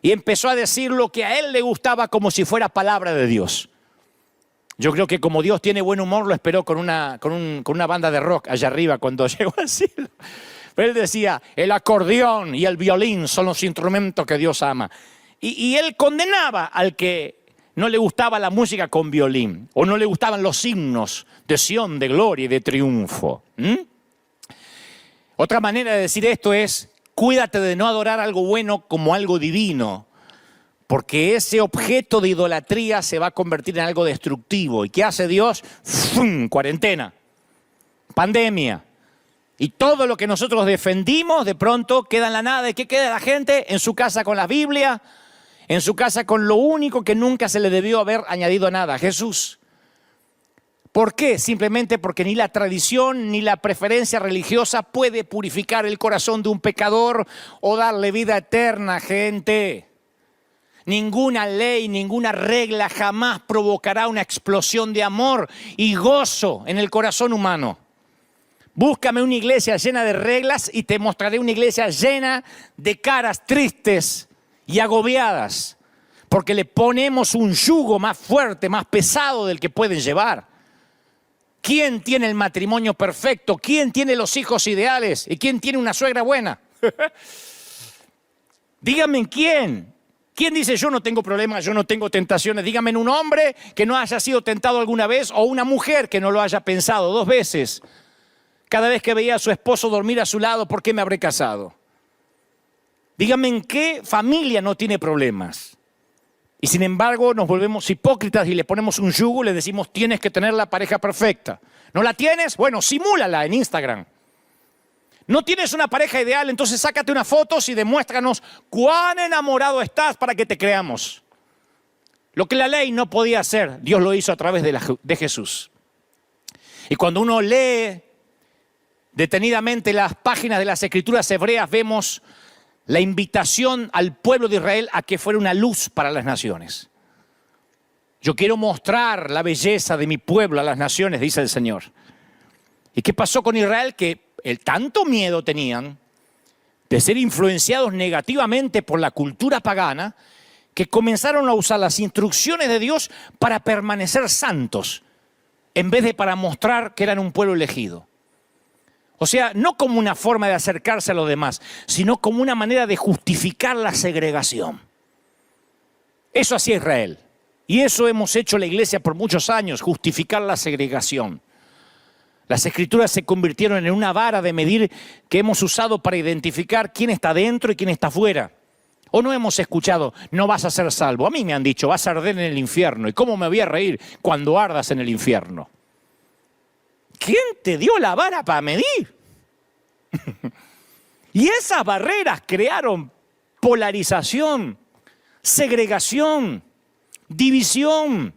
y empezó a decir lo que a él le gustaba como si fuera palabra de Dios. Yo creo que como Dios tiene buen humor, lo esperó con una banda de rock allá arriba cuando llegó al cielo. Pero él decía: el acordeón y el violín son los instrumentos que Dios ama. Y él condenaba al que no le gustaba la música con violín, o no le gustaban los himnos de Sión, de gloria y de triunfo. Otra manera de decir esto es: cuídate de no adorar algo bueno como algo divino, porque ese objeto de idolatría se va a convertir en algo destructivo. ¿Y qué hace Dios? ¡Fum! Cuarentena, pandemia. Y todo lo que nosotros defendimos de pronto queda en la nada. ¿Y qué queda la gente? En su casa con la Biblia, en su casa con lo único que nunca se le debió haber añadido nada: Jesús. ¿Por qué? Simplemente porque ni la tradición ni la preferencia religiosa puede purificar el corazón de un pecador o darle vida eterna, gente. Ninguna ley, ninguna regla jamás provocará una explosión de amor y gozo en el corazón humano. Búscame una iglesia llena de reglas y te mostraré una iglesia llena de caras tristes y agobiadas, porque le ponemos un yugo más fuerte, más pesado del que pueden llevar. ¿Quién tiene el matrimonio perfecto? ¿Quién tiene los hijos ideales? ¿Y quién tiene una suegra buena? Díganme quién. ¿Quién dice: yo no tengo problemas, yo no tengo tentaciones? Díganme un hombre que no haya sido tentado alguna vez, o una mujer que no lo haya pensado 2 veces. Cada vez que veía a su esposo dormir a su lado: ¿por qué me habré casado? Dígame en qué familia no tiene problemas. Y sin embargo nos volvemos hipócritas y le ponemos un yugo y le decimos tienes que tener la pareja perfecta. ¿No la tienes? Bueno, simúlala en Instagram. ¿No tienes una pareja ideal? Entonces sácate unas fotos y demuéstranos cuán enamorado estás para que te creamos. Lo que la ley no podía hacer, Dios lo hizo a través de Jesús. Y cuando uno lee detenidamente las páginas de las Escrituras hebreas, vemos la invitación al pueblo de Israel a que fuera una luz para las naciones. Yo quiero mostrar la belleza de mi pueblo a las naciones, dice el Señor. ¿Y qué pasó con Israel? Que tanto miedo tenían de ser influenciados negativamente por la cultura pagana, que comenzaron a usar las instrucciones de Dios para permanecer santos, en vez de para mostrar que eran un pueblo elegido. O sea, no como una forma de acercarse a los demás, sino como una manera de justificar la segregación. Eso hacía Israel. Y eso hemos hecho la iglesia por muchos años, justificar la segregación. Las Escrituras se convirtieron en una vara de medir que hemos usado para identificar quién está dentro y quién está fuera. ¿O no hemos escuchado, no vas a ser salvo? A mí me han dicho, vas a arder en el infierno. ¿Y cómo me voy a reír cuando ardas en el infierno? ¿Quién te dio la vara para medir? Y esas barreras crearon polarización, segregación, división.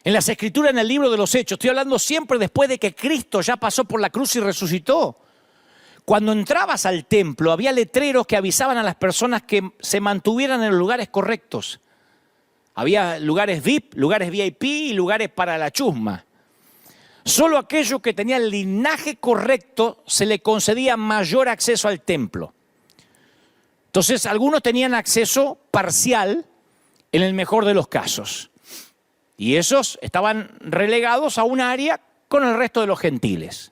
En las Escrituras, en el libro de los Hechos, estoy hablando siempre después de que Cristo ya pasó por la cruz y resucitó. Cuando entrabas al templo, había letreros que avisaban a las personas que se mantuvieran en los lugares correctos. Había lugares VIP, lugares VIP y lugares para la chusma. Solo aquellos que tenían el linaje correcto se le concedía mayor acceso al templo. Entonces, algunos tenían acceso parcial en el mejor de los casos. Y esos estaban relegados a un área con el resto de los gentiles.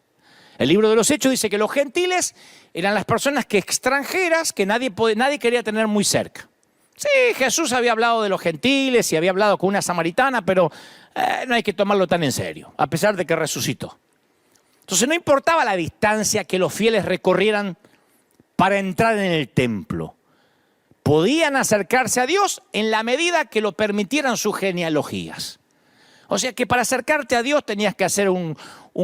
El libro de los Hechos dice que los gentiles eran las personas extranjeras que nadie quería tener muy cerca. Sí, Jesús había hablado de los gentiles y había hablado con una samaritana, pero no hay que tomarlo tan en serio, a pesar de que resucitó. Entonces no importaba la distancia que los fieles recorrieran para entrar en el templo. Podían acercarse a Dios en la medida que lo permitieran sus genealogías. O sea que para acercarte a Dios tenías que hacer un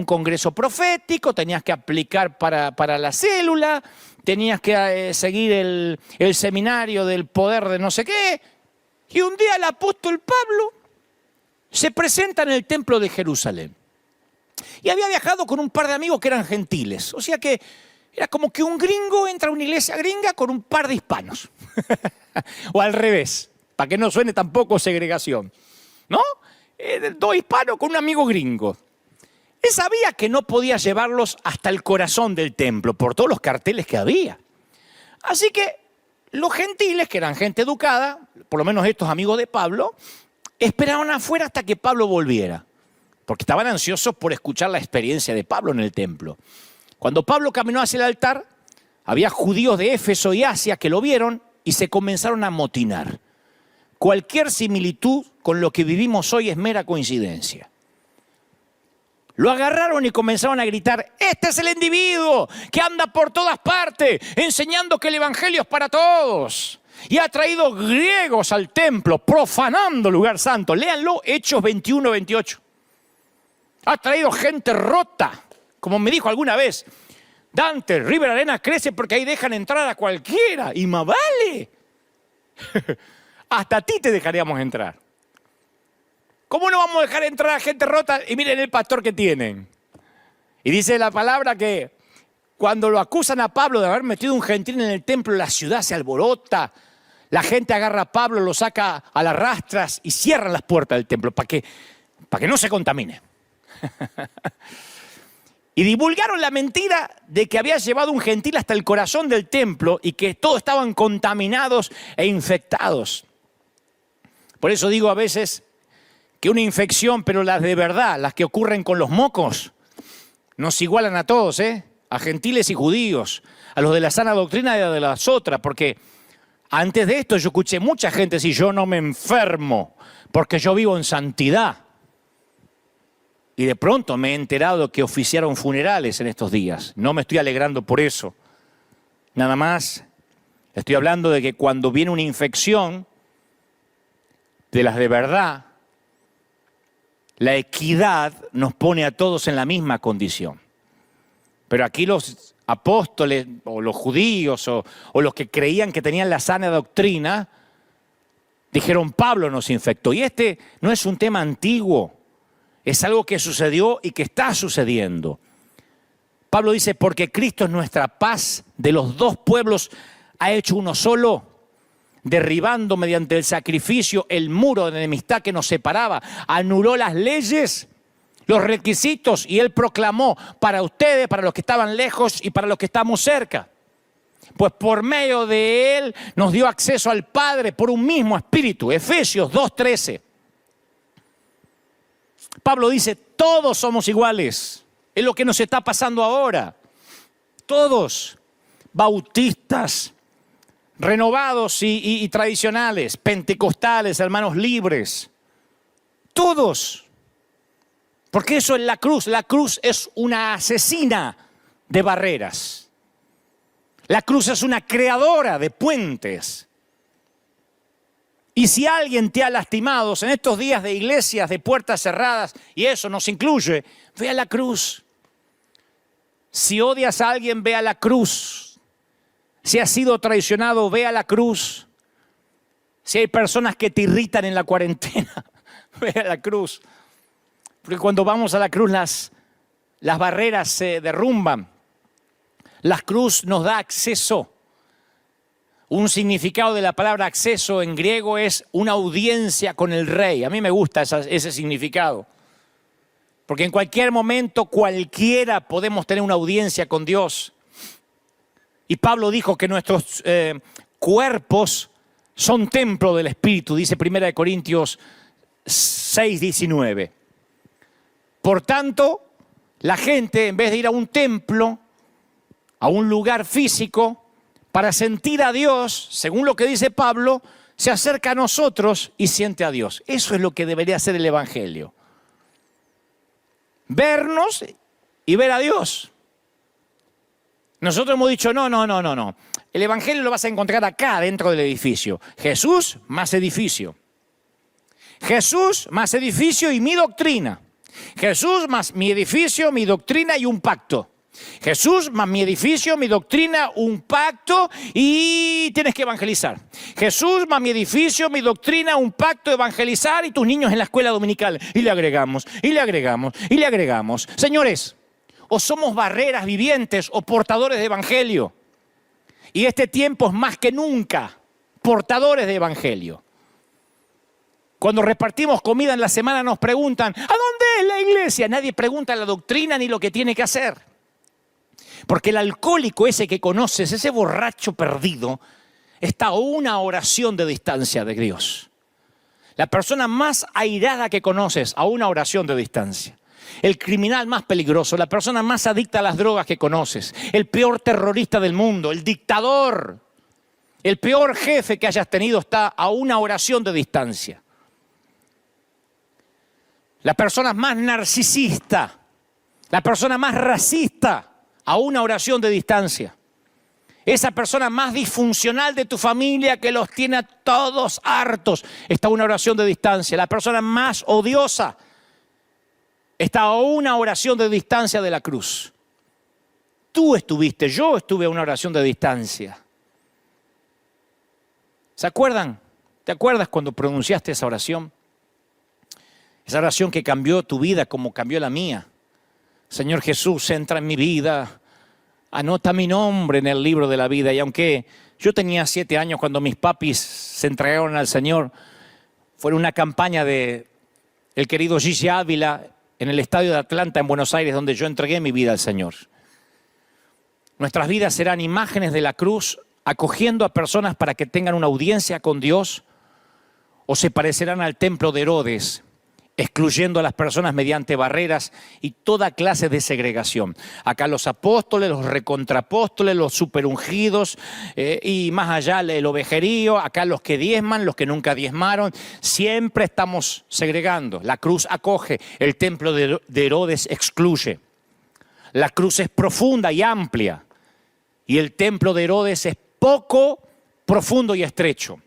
congreso profético, tenías que aplicar para la célula, tenías que seguir el seminario del poder de no sé qué. Y un día el apóstol Pablo se presenta en el templo de Jerusalén. Y había viajado con un par de amigos que eran gentiles. O sea que era como que un gringo entra a una iglesia gringa con un par de hispanos. O al revés, para que no suene tampoco segregación. ¿No? Dos hispanos con un amigo gringo. Él sabía que no podía llevarlos hasta el corazón del templo por todos los carteles que había. Así que los gentiles, que eran gente educada, por lo menos estos amigos de Pablo, esperaban afuera hasta que Pablo volviera, porque estaban ansiosos por escuchar la experiencia de Pablo en el templo. Cuando Pablo caminó hacia el altar, había judíos de Éfeso y Asia que lo vieron y se comenzaron a amotinar. Cualquier similitud con lo que vivimos hoy es mera coincidencia. Lo agarraron y comenzaron a gritar, este es el individuo que anda por todas partes enseñando que el evangelio es para todos. Y ha traído griegos al templo, profanando el lugar santo. Léanlo, Hechos 21, 28. Ha traído gente rota, como me dijo alguna vez. Dante, River Arena crece porque ahí dejan entrar a cualquiera. Y más vale. Hasta a ti te dejaríamos entrar. ¿Cómo no vamos a dejar entrar a gente rota? Y miren el pastor que tienen. Y dice la palabra que cuando lo acusan a Pablo de haber metido un gentil en el templo, la ciudad se alborota. La gente agarra a Pablo, lo saca a las rastras y cierran las puertas del templo para que no se contamine. Y divulgaron la mentira de que había llevado un gentil hasta el corazón del templo y que todos estaban contaminados e infectados. Por eso digo a veces que una infección, pero las de verdad, las que ocurren con los mocos, nos igualan a todos, a gentiles y judíos, a los de la sana doctrina y a de las otras, porque antes de esto yo escuché mucha gente decir, yo no me enfermo porque yo vivo en santidad. Y de pronto me he enterado que oficiaron funerales en estos días. No me estoy alegrando por eso. Nada más Estoy hablando de que cuando viene una infección, de las de verdad, la equidad nos pone a todos en la misma condición. Pero aquí los apóstoles o los judíos o los que creían que tenían la sana doctrina, dijeron Pablo nos infectó. Y este no es un tema antiguo, es algo que sucedió y que está sucediendo. Pablo dice, porque Cristo es nuestra paz, de los dos pueblos ha hecho uno solo, derribando mediante el sacrificio el muro de enemistad que nos separaba, anuló las leyes, los requisitos, y él proclamó para ustedes, para los que estaban lejos y para los que estamos cerca. Pues por medio de él nos dio acceso al Padre por un mismo espíritu. Efesios 2:13. Pablo dice, todos somos iguales. Es lo que nos está pasando ahora. Todos, bautistas, renovados y tradicionales, pentecostales, hermanos libres. Todos. Porque eso es la cruz. La cruz es una asesina de barreras. La cruz es una creadora de puentes. Y si alguien te ha lastimado en estos días de iglesias, de puertas cerradas, y eso nos incluye, ve a la cruz. Si odias a alguien, ve a la cruz. Si has sido traicionado, ve a la cruz. Si hay personas que te irritan en la cuarentena, ve a la cruz. Porque cuando vamos a la cruz, las barreras se derrumban. La cruz nos da acceso. Un significado de la palabra acceso en griego es una audiencia con el rey. A mí me gusta ese significado. Porque en cualquier momento, cualquiera podemos tener una audiencia con Dios. Y Pablo dijo que nuestros cuerpos son templo del Espíritu, dice 1 Corintios 6:19. Por tanto, la gente, en vez de ir a un templo, a un lugar físico, para sentir a Dios, según lo que dice Pablo, se acerca a nosotros y siente a Dios. Eso es lo que debería ser el Evangelio. Vernos y ver a Dios. Nosotros hemos dicho, no. El Evangelio lo vas a encontrar acá, dentro del edificio. Jesús más edificio. Jesús más edificio y mi doctrina. Jesús más mi edificio, mi doctrina y un pacto. Jesús más mi edificio, mi doctrina, un pacto y tienes que evangelizar. Jesús más mi edificio, mi doctrina, un pacto, evangelizar y tus niños en la escuela dominical. Y le agregamos, y le agregamos, y le agregamos. Señores, o somos barreras vivientes o portadores de evangelio. Y este tiempo es más que nunca portadores de evangelio. Cuando repartimos comida en la semana nos preguntan, ¿a dónde es la iglesia? Nadie pregunta la doctrina ni lo que tiene que hacer. Porque el alcohólico ese que conoces, ese borracho perdido, está a una oración de distancia de Dios. La persona más airada que conoces, a una oración de distancia. El criminal más peligroso, la persona más adicta a las drogas que conoces, el peor terrorista del mundo, el dictador, el peor jefe que hayas tenido está a una oración de distancia. La persona más narcisista, la persona más racista, a una oración de distancia. Esa persona más disfuncional de tu familia que los tiene a todos hartos, está a una oración de distancia. La persona más odiosa está a una oración de distancia de la cruz. Tú estuviste, yo estuve a una oración de distancia. ¿Se acuerdan? ¿Te acuerdas cuando pronunciaste esa oración? Esa oración que cambió tu vida como cambió la mía. Señor Jesús, entra en mi vida, anota mi nombre en el libro de la vida. Y aunque yo tenía 7 años cuando mis papis se entregaron al Señor, fue una campaña de el querido Gigi Ávila en el estadio de Atlanta en Buenos Aires, donde yo entregué mi vida al Señor. Nuestras vidas serán imágenes de la cruz, acogiendo a personas para que tengan una audiencia con Dios, o se parecerán al templo de Herodes, excluyendo a las personas mediante barreras y toda clase de segregación. Acá los apóstoles, los recontrapóstoles, los superungidos y más allá el ovejerío, acá los que diezman, los que nunca diezmaron, siempre estamos segregando. La cruz acoge, el templo de Herodes excluye. La cruz es profunda y amplia y el templo de Herodes es poco profundo y estrecho.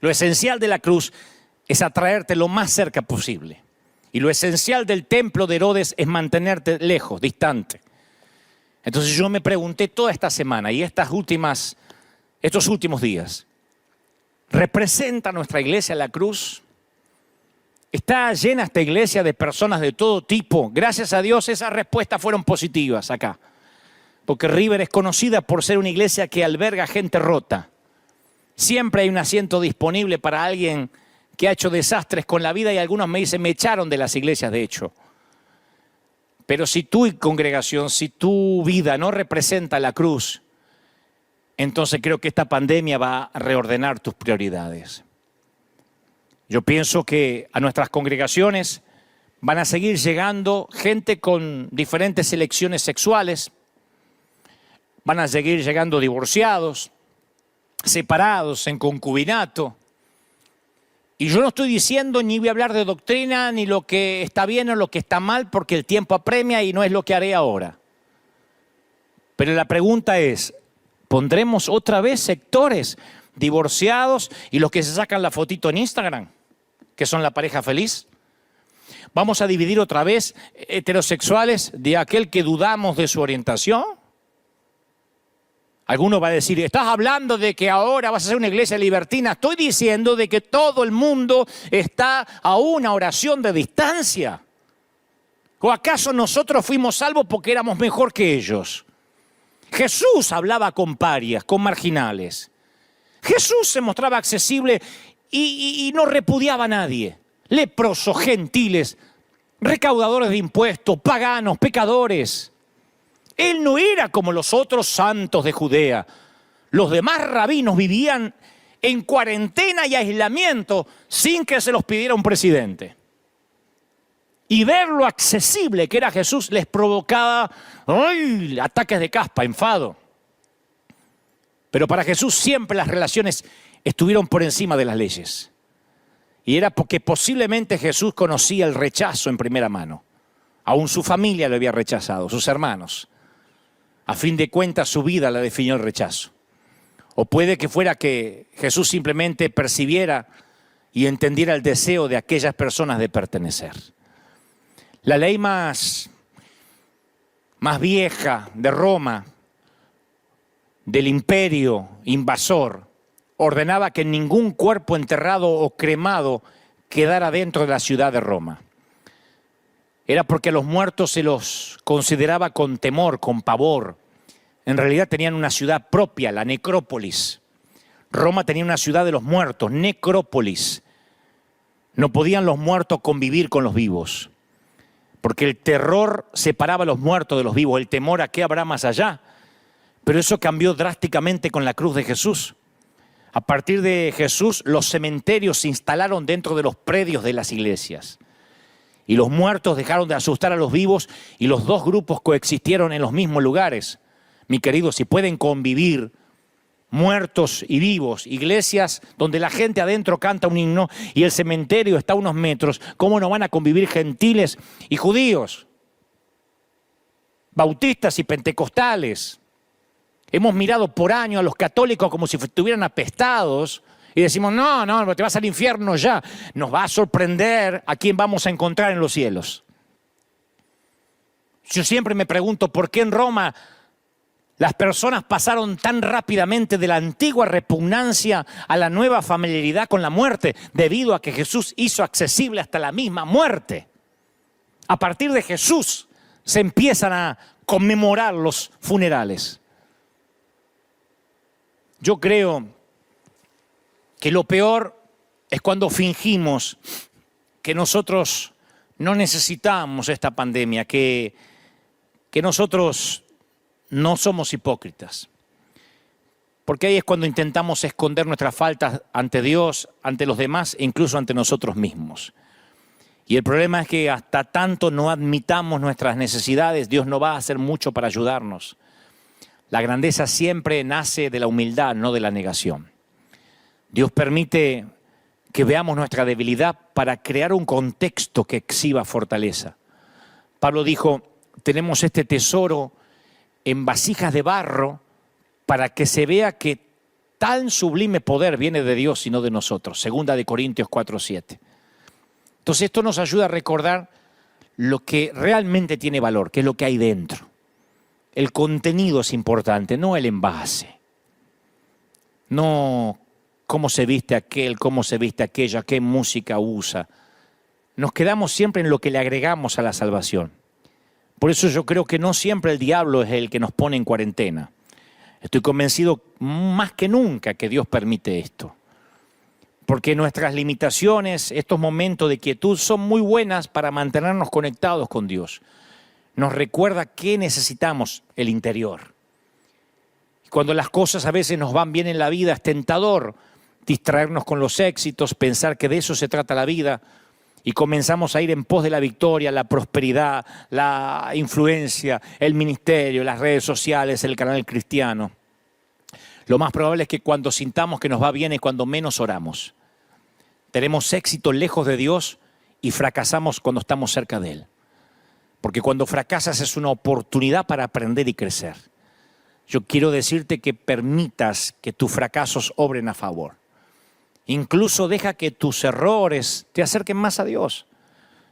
Lo esencial de la cruz es atraerte lo más cerca posible. Y lo esencial del templo de Herodes es mantenerte lejos, distante. Entonces yo me pregunté toda esta semana y estos últimos días, ¿representa nuestra iglesia la cruz? ¿Está llena esta iglesia de personas de todo tipo? Gracias a Dios esas respuestas fueron positivas acá. Porque River es conocida por ser una iglesia que alberga gente rota. Siempre hay un asiento disponible para alguien que ha hecho desastres con la vida y algunos me dicen, me echaron de las iglesias de hecho. Pero si tu congregación, si tu vida no representa la cruz, entonces creo que esta pandemia va a reordenar tus prioridades. Yo pienso que a nuestras congregaciones van a seguir llegando gente con diferentes elecciones sexuales, van a seguir llegando divorciados, separados, en concubinato. Y yo no estoy diciendo ni voy a hablar de doctrina, ni lo que está bien o lo que está mal, porque el tiempo apremia y no es lo que haré ahora. Pero la pregunta es, ¿pondremos otra vez sectores divorciados y los que se sacan la fotito en Instagram, que son la pareja feliz? ¿Vamos a dividir otra vez heterosexuales de aquel que dudamos de su orientación? Alguno va a decir, estás hablando de que ahora vas a ser una iglesia libertina. Estoy diciendo de que todo el mundo está a una oración de distancia. ¿O acaso nosotros fuimos salvos porque éramos mejor que ellos? Jesús hablaba con parias, con marginales. Jesús se mostraba accesible y no repudiaba a nadie. Leprosos, gentiles, recaudadores de impuestos, paganos, pecadores. Él no era como los otros santos de Judea. Los demás rabinos vivían en cuarentena y aislamiento sin que se los pidiera un presidente. Y ver lo accesible que era Jesús les provocaba ataques de caspa, enfado. Pero para Jesús siempre las relaciones estuvieron por encima de las leyes. Y era porque posiblemente Jesús conocía el rechazo en primera mano. Aún su familia lo había rechazado, sus hermanos. A fin de cuentas, su vida la definió el rechazo. O puede que fuera que Jesús simplemente percibiera y entendiera el deseo de aquellas personas de pertenecer. La ley más vieja de Roma, del imperio invasor, ordenaba que ningún cuerpo enterrado o cremado quedara dentro de la ciudad de Roma. Era porque a los muertos se los consideraba con temor, con pavor. En realidad tenían una ciudad propia, la necrópolis. Roma tenía una ciudad de los muertos, necrópolis. No podían los muertos convivir con los vivos, porque el terror separaba a los muertos de los vivos, el temor a qué habrá más allá. Pero eso cambió drásticamente con la cruz de Jesús. A partir de Jesús, los cementerios se instalaron dentro de los predios de las iglesias. Y los muertos dejaron de asustar a los vivos y los dos grupos coexistieron en los mismos lugares. Mi querido, si pueden convivir muertos y vivos, iglesias donde la gente adentro canta un himno y el cementerio está a unos metros, ¿cómo no van a convivir gentiles y judíos? Bautistas y pentecostales. Hemos mirado por años a los católicos como si estuvieran apestados y decimos, no, te vas al infierno ya. Nos va a sorprender a quién vamos a encontrar en los cielos. Yo siempre me pregunto por qué en Roma las personas pasaron tan rápidamente de la antigua repugnancia a la nueva familiaridad con la muerte, debido a que Jesús hizo accesible hasta la misma muerte. A partir de Jesús se empiezan a conmemorar los funerales. Yo creo que lo peor es cuando fingimos que nosotros no necesitamos esta pandemia, que nosotros no somos hipócritas. Porque ahí es cuando intentamos esconder nuestras faltas ante Dios, ante los demás e incluso ante nosotros mismos. Y el problema es que hasta tanto no admitamos nuestras necesidades, Dios no va a hacer mucho para ayudarnos. La grandeza siempre nace de la humildad, no de la negación. Dios permite que veamos nuestra debilidad para crear un contexto que exhiba fortaleza. Pablo dijo, tenemos este tesoro en vasijas de barro para que se vea que Tan sublime poder viene de Dios y no de nosotros. 2 Corintios 4:7. Entonces esto nos ayuda a recordar lo que realmente tiene valor, que es lo que hay dentro. El contenido es importante, no el envase. No cómo se viste aquel, cómo se viste aquella, qué música usa. Nos quedamos siempre en lo que le agregamos a la salvación. Por eso yo creo que no siempre el diablo es el que nos pone en cuarentena. Estoy convencido más que nunca que Dios permite esto. Porque nuestras limitaciones, estos momentos de quietud son muy buenas para mantenernos conectados con Dios. Nos recuerda que necesitamos el interior. Cuando las cosas a veces nos van bien en la vida, es tentador distraernos con los éxitos, pensar que de eso se trata la vida y comenzamos a ir en pos de la victoria, la prosperidad, la influencia, el ministerio, las redes sociales, el canal cristiano. Lo más probable es que cuando sintamos que nos va bien es cuando menos oramos. Tenemos éxito lejos de Dios y fracasamos cuando estamos cerca de Él. Porque cuando fracasas es una oportunidad para aprender y crecer. Yo quiero decirte que permitas que tus fracasos obren a favor. Incluso deja que tus errores te acerquen más a Dios.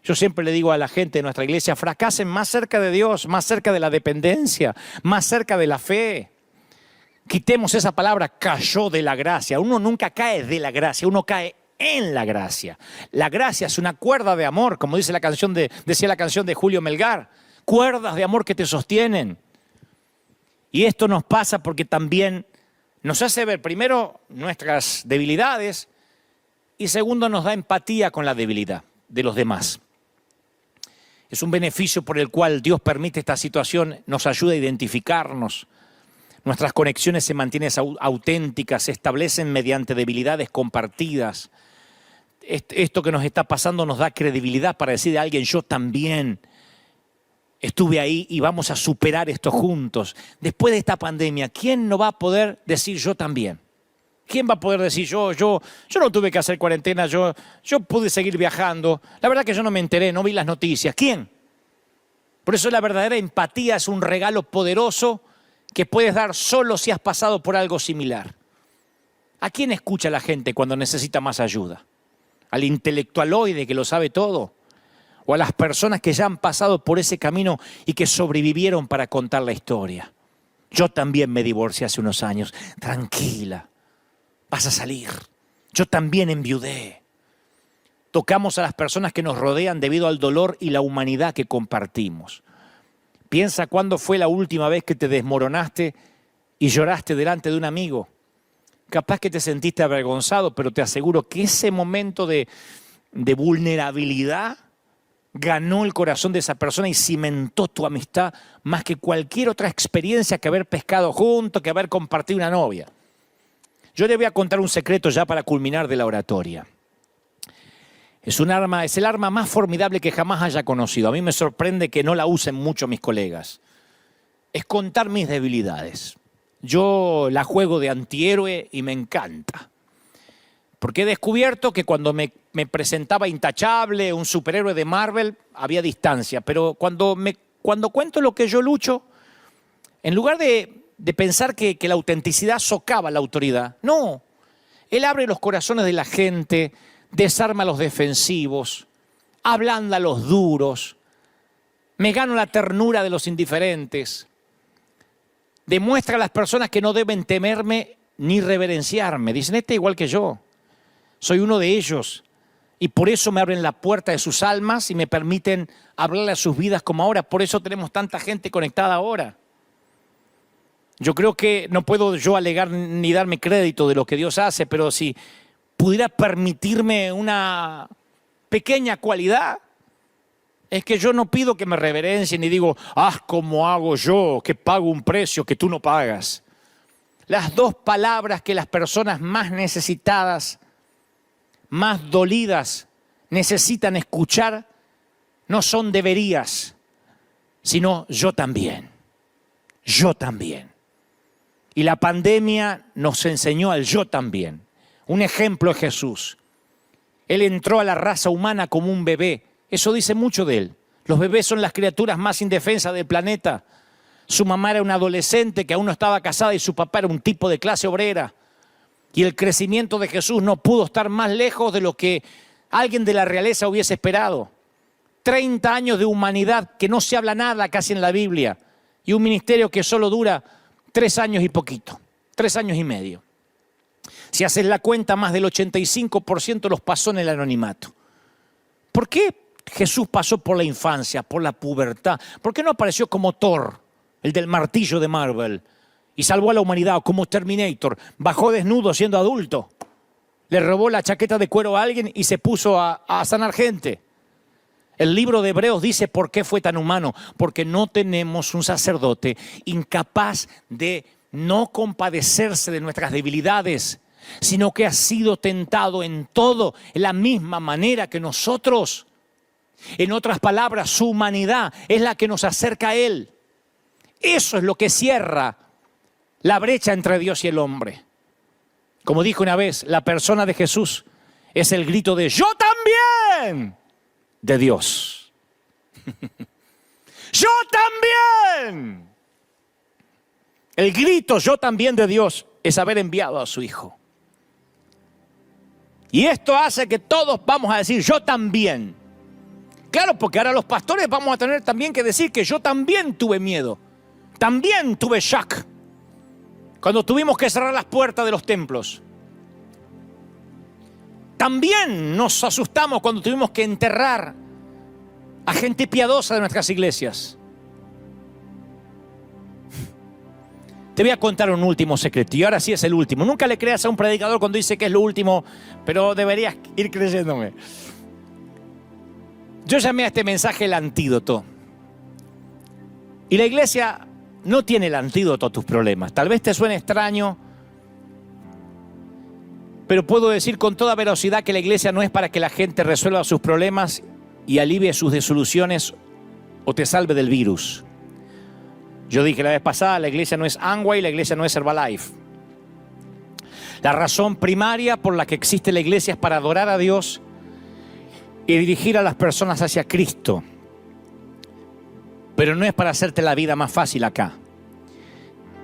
Yo siempre le digo a la gente de nuestra iglesia, fracasen más cerca de Dios, más cerca de la dependencia, más cerca de la fe. Quitemos esa palabra cayó de la gracia. Uno nunca cae de la gracia, uno cae en la gracia. La gracia es una cuerda de amor, como dice decía la canción de Julio Melgar. Cuerdas de amor que te sostienen. Y esto nos pasa porque también nos hace ver primero nuestras debilidades y segundo nos da empatía con la debilidad de los demás. Es un beneficio por el cual Dios permite esta situación, nos ayuda a identificarnos. Nuestras conexiones se mantienen auténticas, se establecen mediante debilidades compartidas. Esto que nos está pasando nos da credibilidad para decir a alguien, yo también estuve ahí y vamos a superar esto juntos. Después de esta pandemia, ¿quién no va a poder decir yo también? ¿Quién va a poder decir yo no tuve que hacer cuarentena, yo pude seguir viajando? La verdad que yo no me enteré, no vi las noticias. ¿Quién? Por eso la verdadera empatía es un regalo poderoso que puedes dar solo si has pasado por algo similar. ¿A quién escucha la gente cuando necesita más ayuda? ¿Al intelectualoide que lo sabe todo? ¿O a las personas que ya han pasado por ese camino y que sobrevivieron para contar la historia? Yo también me divorcié hace unos años. Tranquila, vas a salir. Yo también enviudé. Tocamos a las personas que nos rodean debido al dolor y la humanidad que compartimos. Piensa cuándo fue la última vez que te desmoronaste y lloraste delante de un amigo. Capaz que te sentiste avergonzado, pero te aseguro que ese momento de vulnerabilidad ganó el corazón de esa persona y cimentó tu amistad más que cualquier otra experiencia que haber pescado juntos, que haber compartido una novia. Yo le voy a contar un secreto ya para culminar de la oratoria. Es el arma más formidable que jamás haya conocido. A mí me sorprende que no la usen mucho mis colegas. Es contar mis debilidades. Yo la juego de antihéroe y me encanta. Porque he descubierto que cuando me presentaba intachable, un superhéroe de Marvel, había distancia. Pero cuando cuento lo que yo lucho, en lugar de pensar que la autenticidad socava la autoridad, no. Él abre los corazones de la gente, desarma a los defensivos, ablanda a los duros, me gano la ternura de los indiferentes, demuestra a las personas que no deben temerme ni reverenciarme. Dicen, este es igual que yo, soy uno de ellos y por eso me abren la puerta de sus almas y me permiten hablarle a sus vidas como ahora. Por eso tenemos tanta gente conectada ahora. Yo creo que no puedo yo alegar ni darme crédito de lo que Dios hace, pero si pudiera permitirme una pequeña cualidad, es que yo no pido que me reverencien ni digo, ¿cómo hago yo que pago un precio que tú no pagas? Las dos palabras que las personas más necesitadas, más dolidas, necesitan escuchar, no son deberías, sino yo también. Yo también. Y la pandemia nos enseñó al yo también. Un ejemplo es Jesús. Él entró a la raza humana como un bebé. Eso dice mucho de él. Los bebés son las criaturas más indefensas del planeta. Su mamá era una adolescente que aún no estaba casada y su papá era un tipo de clase obrera. Y el crecimiento de Jesús no pudo estar más lejos de lo que alguien de la realeza hubiese esperado. 30 años de humanidad que no se habla nada casi en la Biblia. Y un ministerio que solo dura 3 años y poquito, 3 años y medio. Si haces la cuenta, más del 85% los pasó en el anonimato. ¿Por qué Jesús pasó por la infancia, por la pubertad? ¿Por qué no apareció como Thor, el del martillo de Marvel, y salvó a la humanidad, o como Terminator, bajó desnudo siendo adulto, le robó la chaqueta de cuero a alguien y se puso a sanar gente? El libro de Hebreos dice por qué fue tan humano, porque no tenemos un sacerdote incapaz de no compadecerse de nuestras debilidades, sino que ha sido tentado en todo, en la misma manera que nosotros. En otras palabras, su humanidad es la que nos acerca a Él. Eso es lo que cierra la brecha entre Dios y el hombre. Como dijo una vez, la persona de Jesús es el grito de ¡yo también! De Dios. ¡Yo también! El grito ¡yo también! De Dios es haber enviado a su Hijo. Y esto hace que todos vamos a decir ¡yo también! Claro, porque ahora los pastores vamos a tener también que decir que yo también tuve miedo. También tuve shock cuando tuvimos que cerrar las puertas de los templos. También nos asustamos cuando tuvimos que enterrar a gente piadosa de nuestras iglesias. Te voy a contar un último secreto, y ahora sí es el último. Nunca le creas a un predicador cuando dice que es lo último, pero deberías ir creyéndome. Yo llamé a este mensaje el antídoto. Y la iglesia no tiene el antídoto a tus problemas. Tal vez te suene extraño, pero puedo decir con toda veracidad que la iglesia no es para que la gente resuelva sus problemas y alivie sus desilusiones o te salve del virus. Yo dije la vez pasada, la iglesia no es Amway, la iglesia no es Herbalife. La razón primaria por la que existe la iglesia es para adorar a Dios y dirigir a las personas hacia Cristo. Pero no es para hacerte la vida más fácil acá.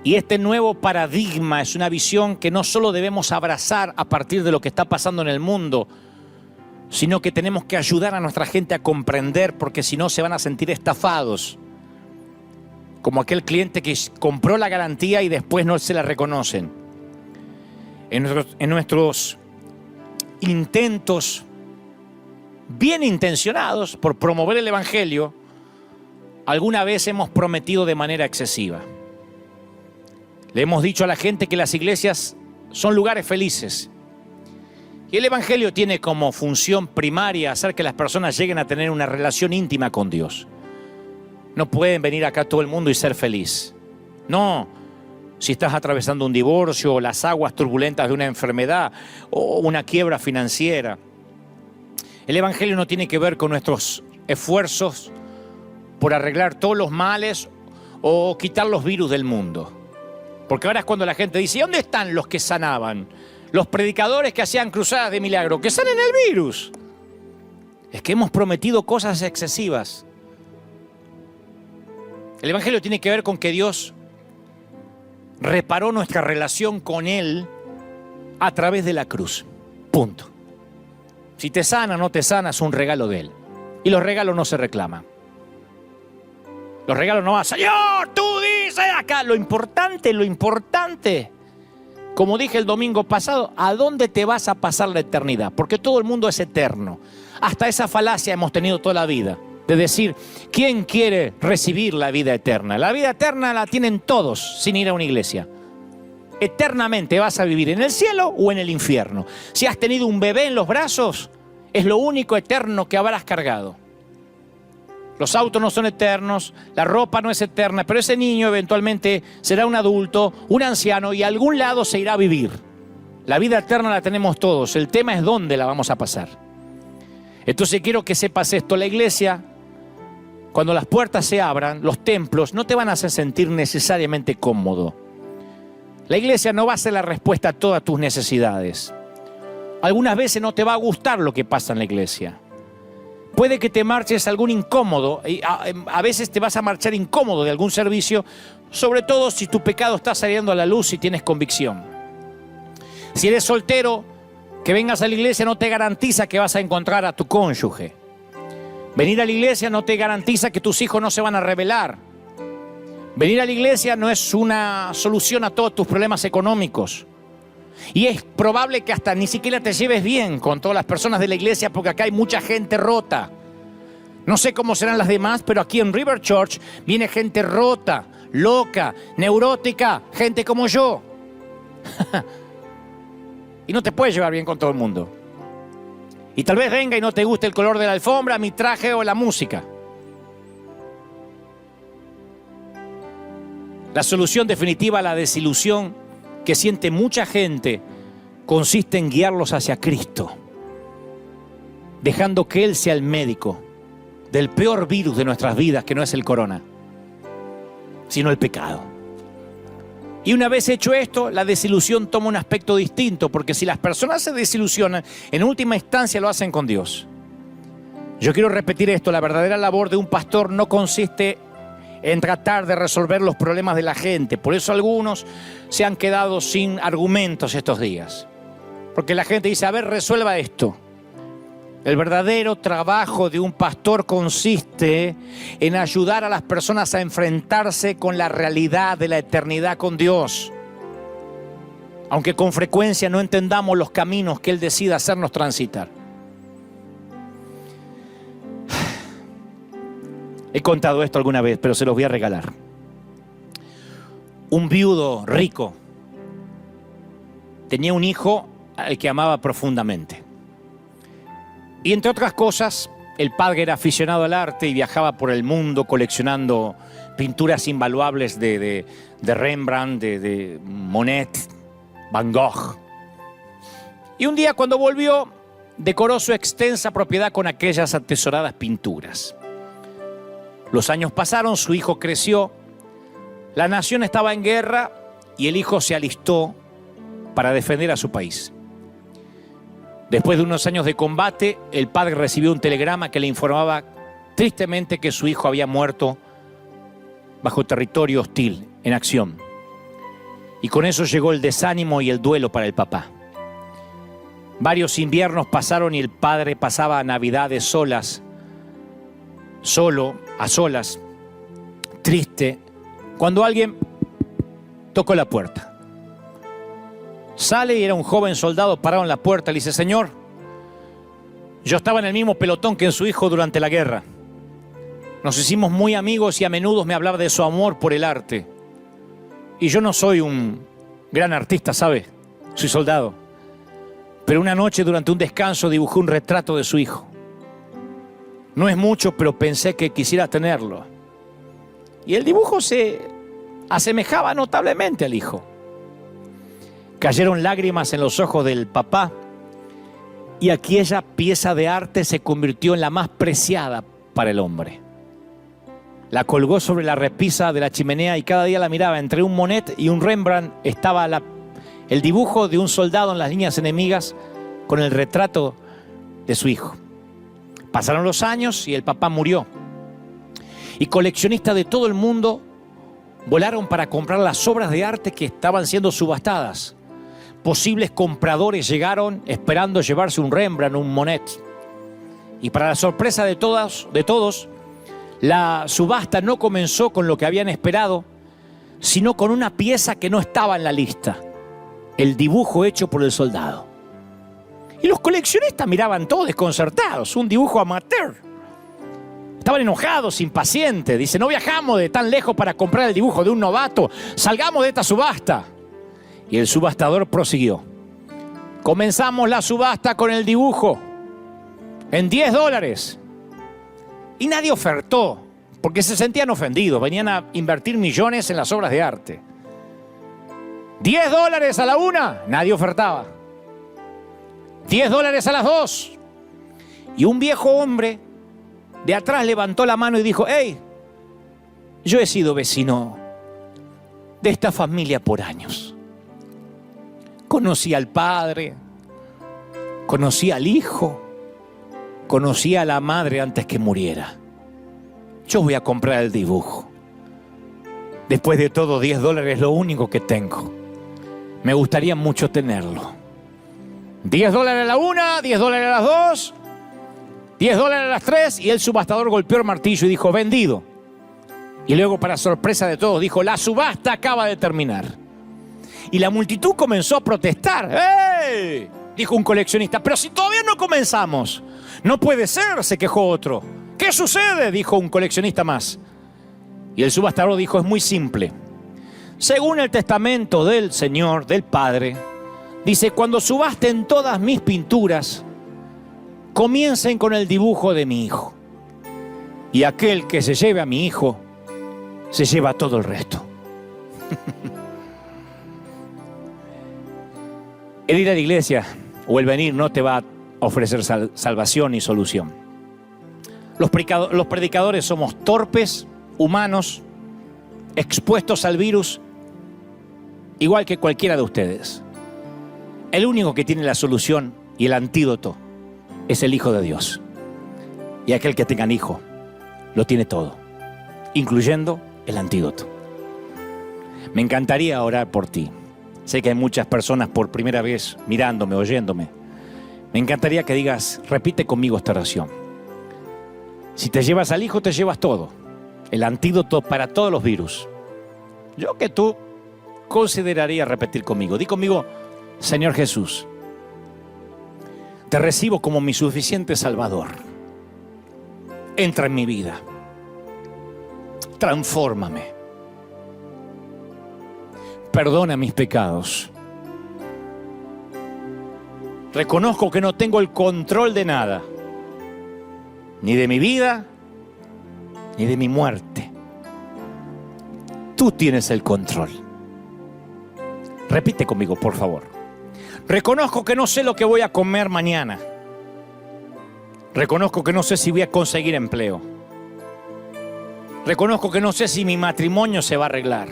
Y este nuevo paradigma es una visión que no solo debemos abrazar a partir de lo que está pasando en el mundo, sino que tenemos que ayudar a nuestra gente a comprender, porque si no se van a sentir estafados. Como aquel cliente que compró la garantía y después no se la reconocen. En nuestros intentos bien intencionados por promover el evangelio, alguna vez hemos prometido de manera excesiva. Le hemos dicho a la gente que las iglesias son lugares felices. Y el evangelio tiene como función primaria hacer que las personas lleguen a tener una relación íntima con Dios. No pueden venir acá todo el mundo y ser feliz. No, si estás atravesando un divorcio o las aguas turbulentas de una enfermedad o una quiebra financiera. El evangelio no tiene que ver con nuestros esfuerzos por arreglar todos los males o quitar los virus del mundo. Porque ahora es cuando la gente dice, ¿dónde están los que sanaban? Los predicadores que hacían cruzadas de milagro, que sanen el virus. Es que hemos prometido cosas excesivas. El evangelio tiene que ver con que Dios reparó nuestra relación con Él a través de la cruz. Punto. Si te sana o no te sana, es un regalo de Él. Y los regalos no se reclaman. Los regalos no van, Señor, tú dices acá. Lo importante, como dije el domingo pasado, ¿a dónde te vas a pasar la eternidad? Porque todo el mundo es eterno. Hasta esa falacia hemos tenido toda la vida. De decir, ¿quién quiere recibir la vida eterna? La vida eterna la tienen todos sin ir a una iglesia. Eternamente vas a vivir en el cielo o en el infierno. Si has tenido un bebé en los brazos, es lo único eterno que habrás cargado. Los autos no son eternos, la ropa no es eterna, pero ese niño eventualmente será un adulto, un anciano y a algún lado se irá a vivir. La vida eterna la tenemos todos, el tema es dónde la vamos a pasar. Entonces quiero que sepas esto, la iglesia, cuando las puertas se abran, los templos no te van a hacer sentir necesariamente cómodo. La iglesia no va a ser la respuesta a todas tus necesidades. Algunas veces no te va a gustar lo que pasa en la iglesia. Puede que te marches algún incómodo, y a veces te vas a marchar incómodo de algún servicio, sobre todo si tu pecado está saliendo a la luz y tienes convicción. Si eres soltero, que vengas a la iglesia no te garantiza que vas a encontrar a tu cónyuge. Venir a la iglesia no te garantiza que tus hijos no se van a rebelar. Venir a la iglesia no es una solución a todos tus problemas económicos. Y es probable que hasta ni siquiera te lleves bien con todas las personas de la iglesia, porque acá hay mucha gente rota. No sé cómo serán las demás, pero aquí en River Church viene gente rota, loca, neurótica, gente como yo. Y no te puedes llevar bien con todo el mundo. Y tal vez venga y no te guste el color de la alfombra, mi traje o la música. La solución definitiva a la desilusión que siente mucha gente consiste en guiarlos hacia Cristo, dejando que Él sea el médico del peor virus de nuestras vidas, que no es el corona, sino el pecado. Y una vez hecho esto, la desilusión toma un aspecto distinto, porque si las personas se desilusionan, en última instancia lo hacen con Dios. Yo quiero repetir esto: la verdadera labor de un pastor no consiste en tratar de resolver los problemas de la gente. Por eso algunos se han quedado sin argumentos estos días, porque la gente dice: a ver, resuelva esto. El verdadero trabajo de un pastor consiste en ayudar a las personas a enfrentarse con la realidad de la eternidad con Dios, aunque con frecuencia no entendamos los caminos que Él decida hacernos transitar. He contado esto alguna vez, pero se los voy a regalar. Un viudo rico tenía un hijo al que amaba profundamente. Y entre otras cosas, el padre era aficionado al arte y viajaba por el mundo coleccionando pinturas invaluables de Rembrandt, de Monet, Van Gogh. Y un día, cuando volvió, decoró su extensa propiedad con aquellas atesoradas pinturas. Los años pasaron, su hijo creció, la nación estaba en guerra y el hijo se alistó para defender a su país. Después de unos años de combate, el padre recibió un telegrama que le informaba tristemente que su hijo había muerto bajo territorio hostil, en acción. Y con eso llegó el desánimo y el duelo para el papá. Varios inviernos pasaron y el padre pasaba navidades a solas, triste, cuando alguien tocó la puerta. Sale y era un joven soldado parado en la puerta. Le dice: señor, yo estaba en el mismo pelotón que su hijo durante la guerra. Nos hicimos muy amigos y a menudo me hablaba de su amor por el arte. Y yo no soy un gran artista, ¿sabe? Soy soldado. Pero una noche durante un descanso dibujé un retrato de su hijo. No es mucho, pero pensé que quisiera tenerlo. Y el dibujo se asemejaba notablemente al hijo. Cayeron lágrimas en los ojos del papá y aquella pieza de arte se convirtió en la más preciada para el hombre. La colgó sobre la repisa de la chimenea y cada día la miraba. Entre un Monet y un Rembrandt estaba el dibujo de un soldado en las líneas enemigas con el retrato de su hijo. Pasaron los años y el papá murió. Y coleccionistas de todo el mundo volaron para comprar las obras de arte que estaban siendo subastadas. Posibles compradores llegaron esperando llevarse un Rembrandt, un Monet. Y para la sorpresa de todos, la subasta no comenzó con lo que habían esperado, sino con una pieza que no estaba en la lista: el dibujo hecho por el soldado. Y los coleccionistas miraban todos desconcertados, un dibujo amateur. Estaban enojados, impacientes. Dicen: no viajamos de tan lejos para comprar el dibujo de un novato, salgamos de esta subasta. Y el subastador prosiguió: comenzamos la subasta con el dibujo en $10. Y nadie ofertó, porque se sentían ofendidos. Venían a invertir millones en las obras de arte. $10 a la una, nadie ofertaba. $10 a las dos. Y un viejo hombre de atrás levantó la mano y dijo: hey, yo he sido vecino de esta familia por años. Conocí al padre, conocí al hijo, conocí a la madre antes que muriera. Yo voy a comprar el dibujo. Después de todo, $10 es lo único que tengo. Me gustaría mucho tenerlo. $10 a la una, $10 a las dos, $10 a las tres, y el subastador golpeó el martillo y dijo, vendido. Y luego, para sorpresa de todos, dijo, la subasta acaba de terminar. Y la multitud comenzó a protestar. ¡Ey!, dijo un coleccionista, pero si todavía no comenzamos. No puede ser, se quejó otro. ¿Qué sucede?, dijo un coleccionista más. Y el subastador dijo, es muy simple. Según el testamento del Señor, del Padre, dice, cuando subasten todas mis pinturas, comiencen con el dibujo de mi hijo. Y aquel que se lleve a mi hijo, se lleva todo el resto. El ir a la iglesia o el venir no te va a ofrecer salvación ni solución. Los predicadores somos torpes, humanos, expuestos al virus, igual que cualquiera de ustedes. El único que tiene la solución y el antídoto es el Hijo de Dios. Y aquel que tenga hijo lo tiene todo, incluyendo el antídoto. Me encantaría orar por ti. Sé que hay muchas personas por primera vez mirándome, oyéndome. Me encantaría que digas, repite conmigo esta oración. Si te llevas al Hijo, te llevas todo. El antídoto para todos los virus. Yo que tú consideraría repetir conmigo. Di conmigo, Señor Jesús, te recibo como mi suficiente Salvador. Entra en mi vida. Transfórmame. Perdona mis pecados. Reconozco que no tengo el control de nada, ni de mi vida, ni de mi muerte. Tú tienes el control. Repite conmigo, por favor. Reconozco que no sé lo que voy a comer mañana. Reconozco que no sé si voy a conseguir empleo. Reconozco que no sé si mi matrimonio se va a arreglar.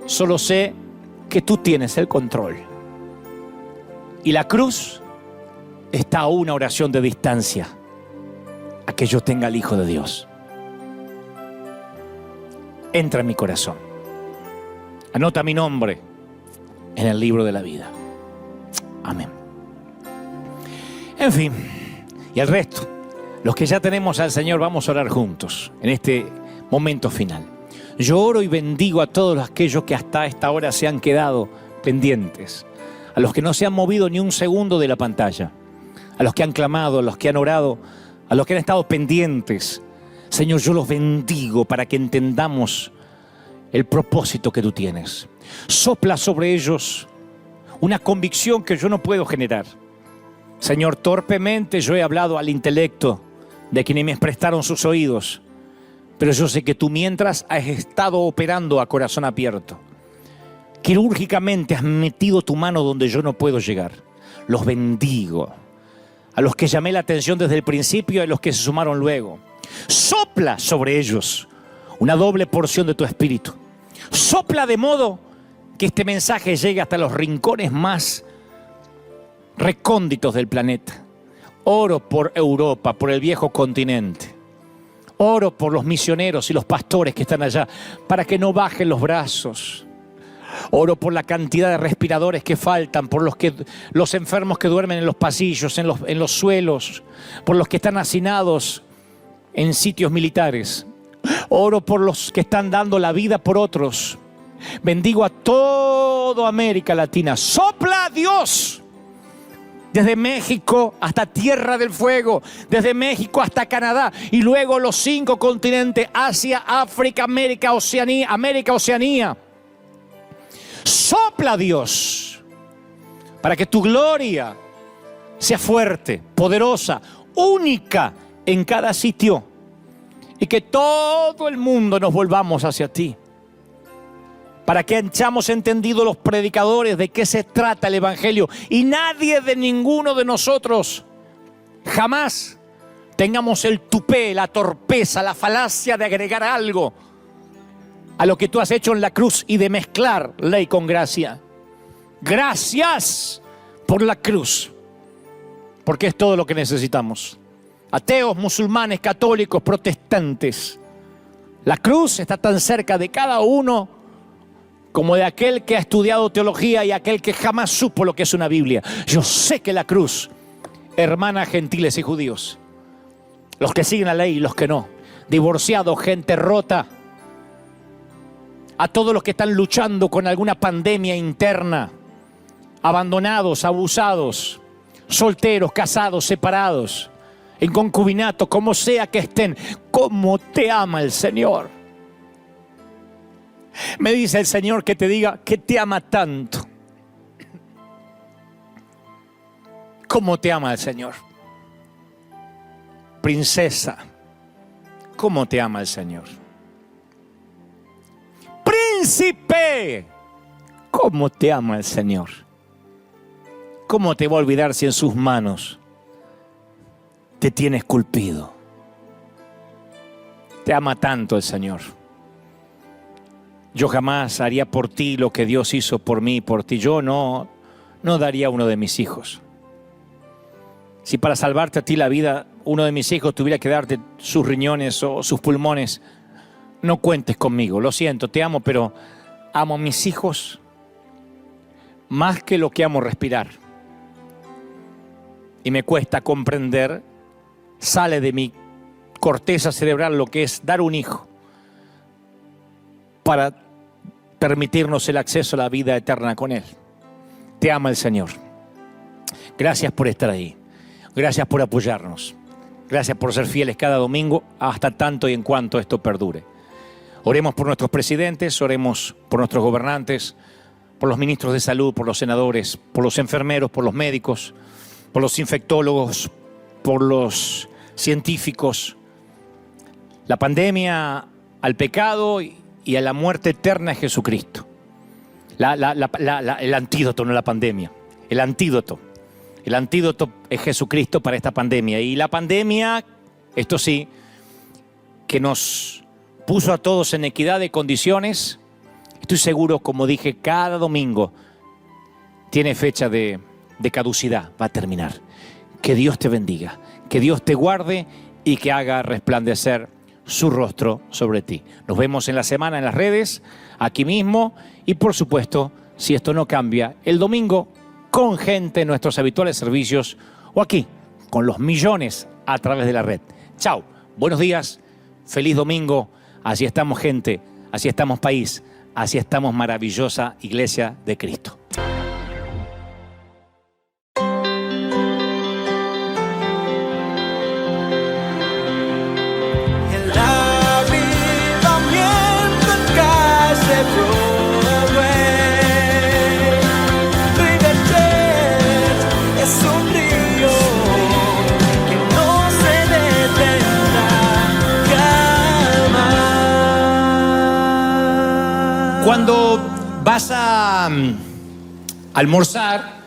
Solo sé que tú tienes el control. Y la cruz está a una oración de distancia a que yo tenga al Hijo de Dios. Entra en mi corazón. Anota mi nombre en el libro de la vida. Amén. En fin, y el resto, los que ya tenemos al Señor, vamos a orar juntos en este momento final. Yo oro y bendigo a todos aquellos que hasta esta hora se han quedado pendientes, a los que no se han movido ni un segundo de la pantalla, a los que han clamado, a los que han orado, a los que han estado pendientes. Señor, yo los bendigo para que entendamos el propósito que tú tienes. Sopla sobre ellos una convicción que yo no puedo generar. Señor, torpemente yo he hablado al intelecto de quienes me prestaron sus oídos, pero yo sé que tú mientras has estado operando a corazón abierto. Quirúrgicamente has metido tu mano donde yo no puedo llegar. Los bendigo. A los que llamé la atención desde el principio y a los que se sumaron luego. Sopla sobre ellos una doble porción de tu espíritu. Sopla de modo que este mensaje llegue hasta los rincones más recónditos del planeta. Oro por Europa, por el viejo continente. Oro por los misioneros y los pastores que están allá, para que no bajen los brazos. Oro por la cantidad de respiradores que faltan, por los enfermos que duermen en los pasillos, en los suelos, por los que están hacinados en sitios militares. Oro por los que están dando la vida por otros. Bendigo a toda América Latina. ¡Sopla, Dios! Desde México hasta Tierra del Fuego, desde México hasta Canadá, y luego los 5 continentes, Asia, África, América, Oceanía. Sopla, Dios, para que tu gloria sea fuerte, poderosa, única en cada sitio, y que todo el mundo nos volvamos hacia ti. Para que hayamos entendido los predicadores de qué se trata el Evangelio, y nadie de ninguno de nosotros jamás tengamos el tupé, la torpeza, la falacia de agregar algo a lo que tú has hecho en la cruz y de mezclar ley con gracia. Gracias por la cruz, porque es todo lo que necesitamos. Ateos, musulmanes, católicos, protestantes, la cruz está tan cerca de cada uno como de aquel que ha estudiado teología y aquel que jamás supo lo que es una Biblia. Yo sé que la cruz hermana gentiles y judíos, los que siguen la ley y los que no, divorciados, gente rota, a todos los que están luchando con alguna pandemia interna, abandonados, abusados, solteros, casados, separados, en concubinato, como sea que estén. ¿Cómo te ama el Señor? Me dice el Señor que te diga que te ama tanto. ¿Cómo te ama el Señor? Princesa, ¿cómo te ama el Señor? Príncipe, ¿cómo te ama el Señor? ¿Cómo te va a olvidar si en sus manos te tiene esculpido? Te ama tanto el Señor. Yo jamás haría por ti lo que Dios hizo por mí y por ti. Yo no daría a uno de mis hijos. Si para salvarte a ti la vida, uno de mis hijos tuviera que darte sus riñones o sus pulmones, no cuentes conmigo. Lo siento, te amo, pero amo a mis hijos más que lo que amo respirar. Y me cuesta comprender, sale de mi corteza cerebral lo que es dar un hijo para permitirnos el acceso a la vida eterna con Él. Te ama el Señor. Gracias por estar ahí. Gracias por apoyarnos. Gracias por ser fieles cada domingo hasta tanto y en cuanto esto perdure. Oremos por nuestros presidentes, oremos por nuestros gobernantes, por los ministros de salud, por los senadores, por los enfermeros, por los médicos, por los infectólogos, por los científicos. La pandemia al pecado y a la muerte eterna es Jesucristo. El antídoto, no la pandemia. El antídoto es Jesucristo para esta pandemia. Y la pandemia, esto sí, que nos puso a todos en equidad de condiciones, estoy seguro, como dije, cada domingo tiene fecha de caducidad, va a terminar. Que Dios te bendiga, que Dios te guarde y que haga resplandecer su rostro sobre ti. Nos vemos en la semana en las redes, aquí mismo, y por supuesto, si esto no cambia, el domingo con gente en nuestros habituales servicios o aquí, con los millones a través de la red. Chao, buenos días, feliz domingo, así estamos gente, así estamos país, así estamos maravillosa Iglesia de Cristo. Cuando vas a almorzar,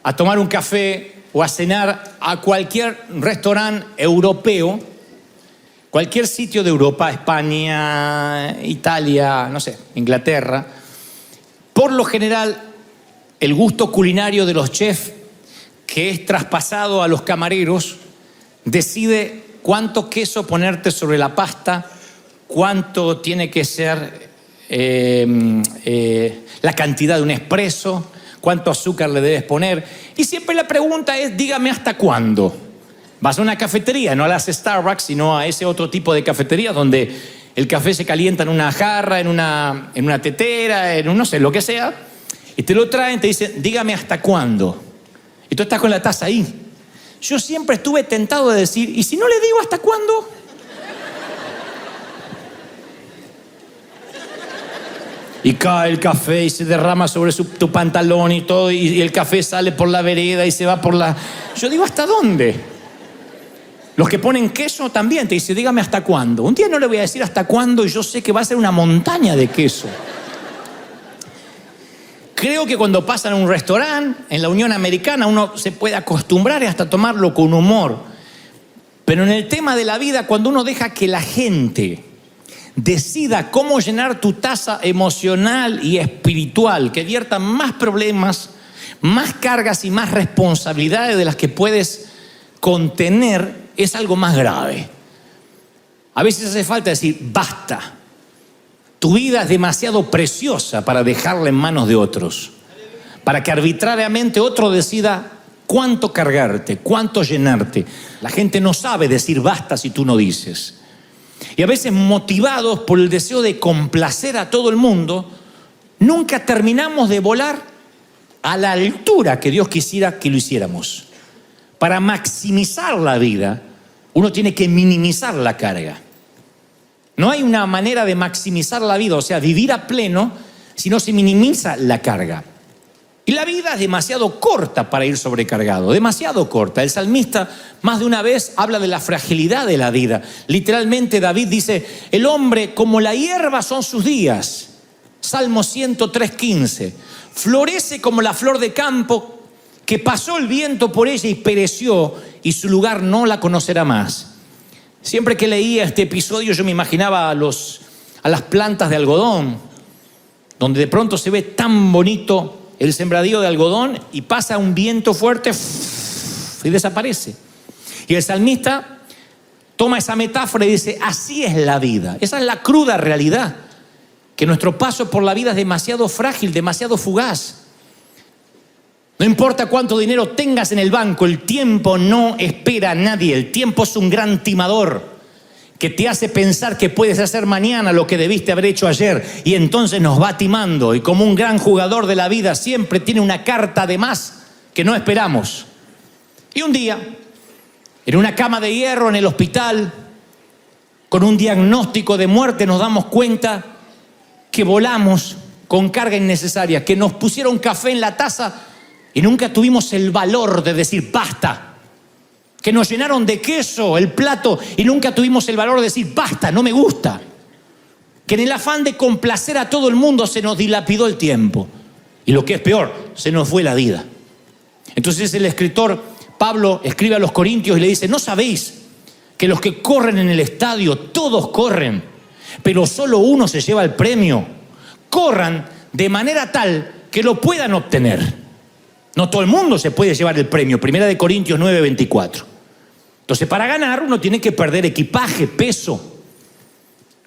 a tomar un café o a cenar a cualquier restaurante europeo, cualquier sitio de Europa, España, Italia, no sé, Inglaterra, por lo general el gusto culinario de los chefs, que es traspasado a los camareros, decide cuánto queso ponerte sobre la pasta, cuánto tiene que ser la cantidad de un espresso, cuánto azúcar le debes poner. Y siempre la pregunta es, dígame hasta cuándo. Vas a una cafetería, no a las Starbucks, sino a ese otro tipo de cafetería donde el café se calienta en una jarra, en una tetera, en un no sé, lo que sea, y te lo traen, te dicen, dígame hasta cuándo. Y tú estás con la taza ahí. Yo siempre estuve tentado de decir, ¿y si no le digo hasta cuándo? Y cae el café y se derrama sobre tu pantalón y todo, y el café sale por la vereda y se va por la... Yo digo, ¿hasta dónde? Los que ponen queso también te dicen, dígame hasta cuándo. Un día no le voy a decir hasta cuándo y yo sé que va a ser una montaña de queso. Creo que cuando pasan a un restaurante en la Unión Americana uno se puede acostumbrar y hasta tomarlo con humor. Pero en el tema de la vida, cuando uno deja que la gente decida cómo llenar tu taza emocional y espiritual, que vierta más problemas, más cargas y más responsabilidades de las que puedes contener, es algo más grave. A veces hace falta decir, basta. Tu vida es demasiado preciosa para dejarla en manos de otros, para que arbitrariamente otro decida cuánto cargarte, cuánto llenarte. La gente no sabe decir basta si tú no dices. Y a veces, motivados por el deseo de complacer a todo el mundo, nunca terminamos de volar a la altura que Dios quisiera que lo hiciéramos. Para maximizar la vida, uno tiene que minimizar la carga. No hay una manera de maximizar la vida, o sea, vivir a pleno, si no se minimiza la carga. Y la vida es demasiado corta para ir sobrecargado, demasiado corta. El salmista más de una vez habla de la fragilidad de la vida. Literalmente David dice, el hombre como la hierba son sus días. Salmo 103:15. Florece como la flor de campo, que pasó el viento por ella y pereció, y su lugar no la conocerá más. Siempre que leía este episodio yo me imaginaba a las plantas de algodón, donde de pronto se ve tan bonito el sembradío de algodón y pasa un viento fuerte y desaparece. Y el salmista toma esa metáfora y dice, así es la vida. Esa es la cruda realidad, que nuestro paso por la vida es demasiado frágil, demasiado fugaz. No importa cuánto dinero tengas en el banco, el tiempo no espera a nadie. El tiempo es un gran timador que te hace pensar que puedes hacer mañana lo que debiste haber hecho ayer, y entonces nos va timando, y como un gran jugador de la vida siempre tiene una carta de más que no esperamos. Y un día, en una cama de hierro en el hospital, con un diagnóstico de muerte, nos damos cuenta que volamos con carga innecesaria, que nos pusieron café en la taza y nunca tuvimos el valor de decir basta, que nos llenaron de queso el plato y nunca tuvimos el valor de decir basta, no me gusta, que en el afán de complacer a todo el mundo se nos dilapidó el tiempo, y lo que es peor, se nos fue la vida. Entonces el escritor Pablo escribe a los Corintios y le dice, ¿no sabéis que los que corren en el estadio, todos corren, pero solo uno se lleva el premio? Corran de manera tal que lo puedan obtener. No todo el mundo se puede llevar el premio. 1 Corintios 9:24. Entonces, para ganar uno tiene que perder equipaje, peso.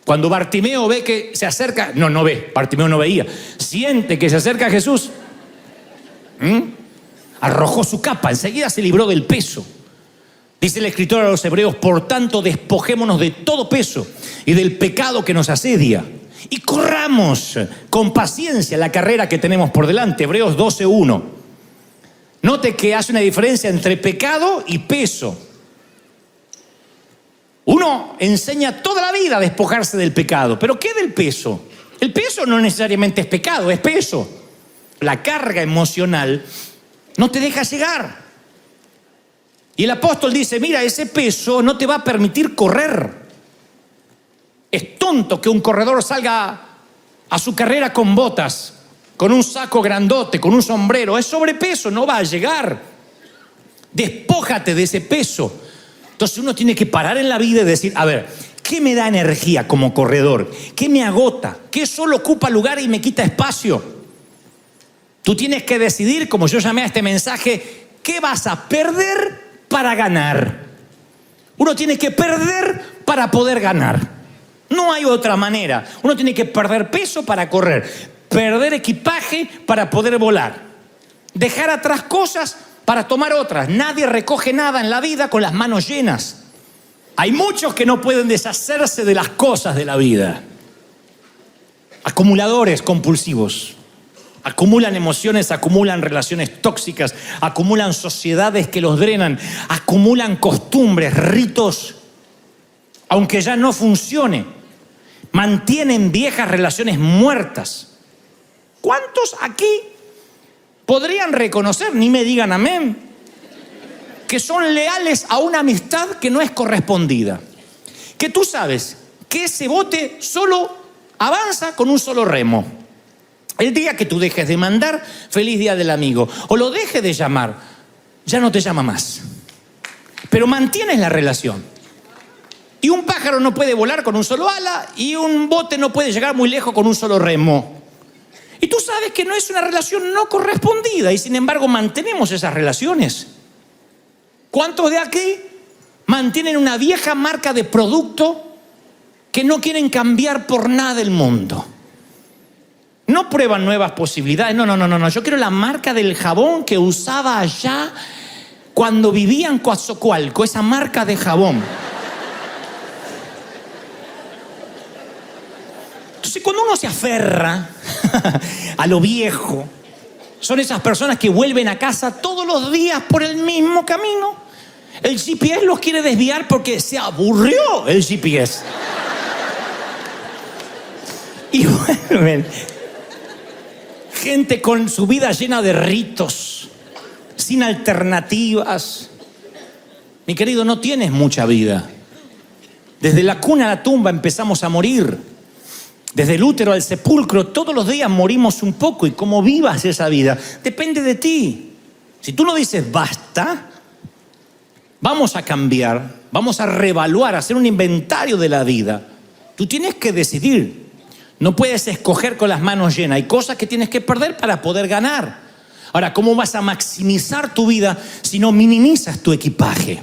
Cuando Bartimeo ve que se acerca, no ve, Bartimeo no veía, siente que se acerca a Jesús, arrojó su capa, enseguida se libró del peso. Dice el escritor a los Hebreos, por tanto despojémonos de todo peso y del pecado que nos asedia, y corramos con paciencia la carrera que tenemos por delante. Hebreos 12:1. Note que hace una diferencia entre pecado y peso. Uno enseña toda la vida a despojarse del pecado, pero ¿qué del peso? El peso no necesariamente es pecado, es peso. La carga emocional no te deja llegar. Y el apóstol dice, mira, ese peso no te va a permitir correr. Es tonto que un corredor salga a su carrera con botas, con un saco grandote, con un sombrero. Es sobrepeso, no va a llegar. Despójate de ese peso. Entonces uno tiene que parar en la vida y decir, a ver, ¿qué me da energía como corredor? ¿Qué me agota? ¿Qué solo ocupa lugar y me quita espacio? Tú tienes que decidir, como yo llamé a este mensaje, ¿qué vas a perder para ganar? Uno tiene que perder para poder ganar. No hay otra manera. Uno tiene que perder peso para correr, perder equipaje para poder volar, dejar atrás cosas para tomar otras. Nadie recoge nada en la vida con las manos llenas. Hay muchos que no pueden deshacerse de las cosas de la vida. Acumuladores compulsivos. Acumulan emociones, acumulan relaciones tóxicas, acumulan sociedades que los drenan, acumulan costumbres, ritos, aunque ya no funcione. Mantienen viejas relaciones muertas. ¿Cuántos aquí podrían reconocer, ni me digan amén, que son leales a una amistad que no es correspondida? Que tú sabes que ese bote solo avanza con un solo remo. El día que tú dejes de mandar feliz día del amigo o lo dejes de llamar, ya no te llama más, pero mantienes la relación. Y un pájaro no puede volar con un solo ala y un bote no puede llegar muy lejos con un solo remo. Y tú sabes que no es una relación no correspondida y sin embargo mantenemos esas relaciones. ¿Cuántos de aquí mantienen una vieja marca de producto que no quieren cambiar por nada del mundo. No prueban nuevas posibilidades. No. Yo quiero la marca del jabón que usaba allá cuando vivía en Coatzacoalcos, esa marca de jabón. Entonces, cuando uno se aferra a lo viejo, son esas personas que vuelven a casa todos los días por el mismo camino. El GPS los quiere desviar porque se aburrió el GPS. Y vuelven. Gente con su vida llena de ritos, sin alternativas. Mi querido, no tienes mucha vida. Desde la cuna a la tumba empezamos a morir. Desde el útero al sepulcro, todos los días morimos un poco. Y cómo vivas esa vida depende de ti. Si tú no dices basta, vamos a cambiar, vamos a reevaluar, a hacer un inventario de la vida. Tú tienes que decidir. No puedes escoger con las manos llenas. Hay cosas que tienes que perder para poder ganar. Ahora, ¿cómo vas a maximizar tu vida si no minimizas tu equipaje?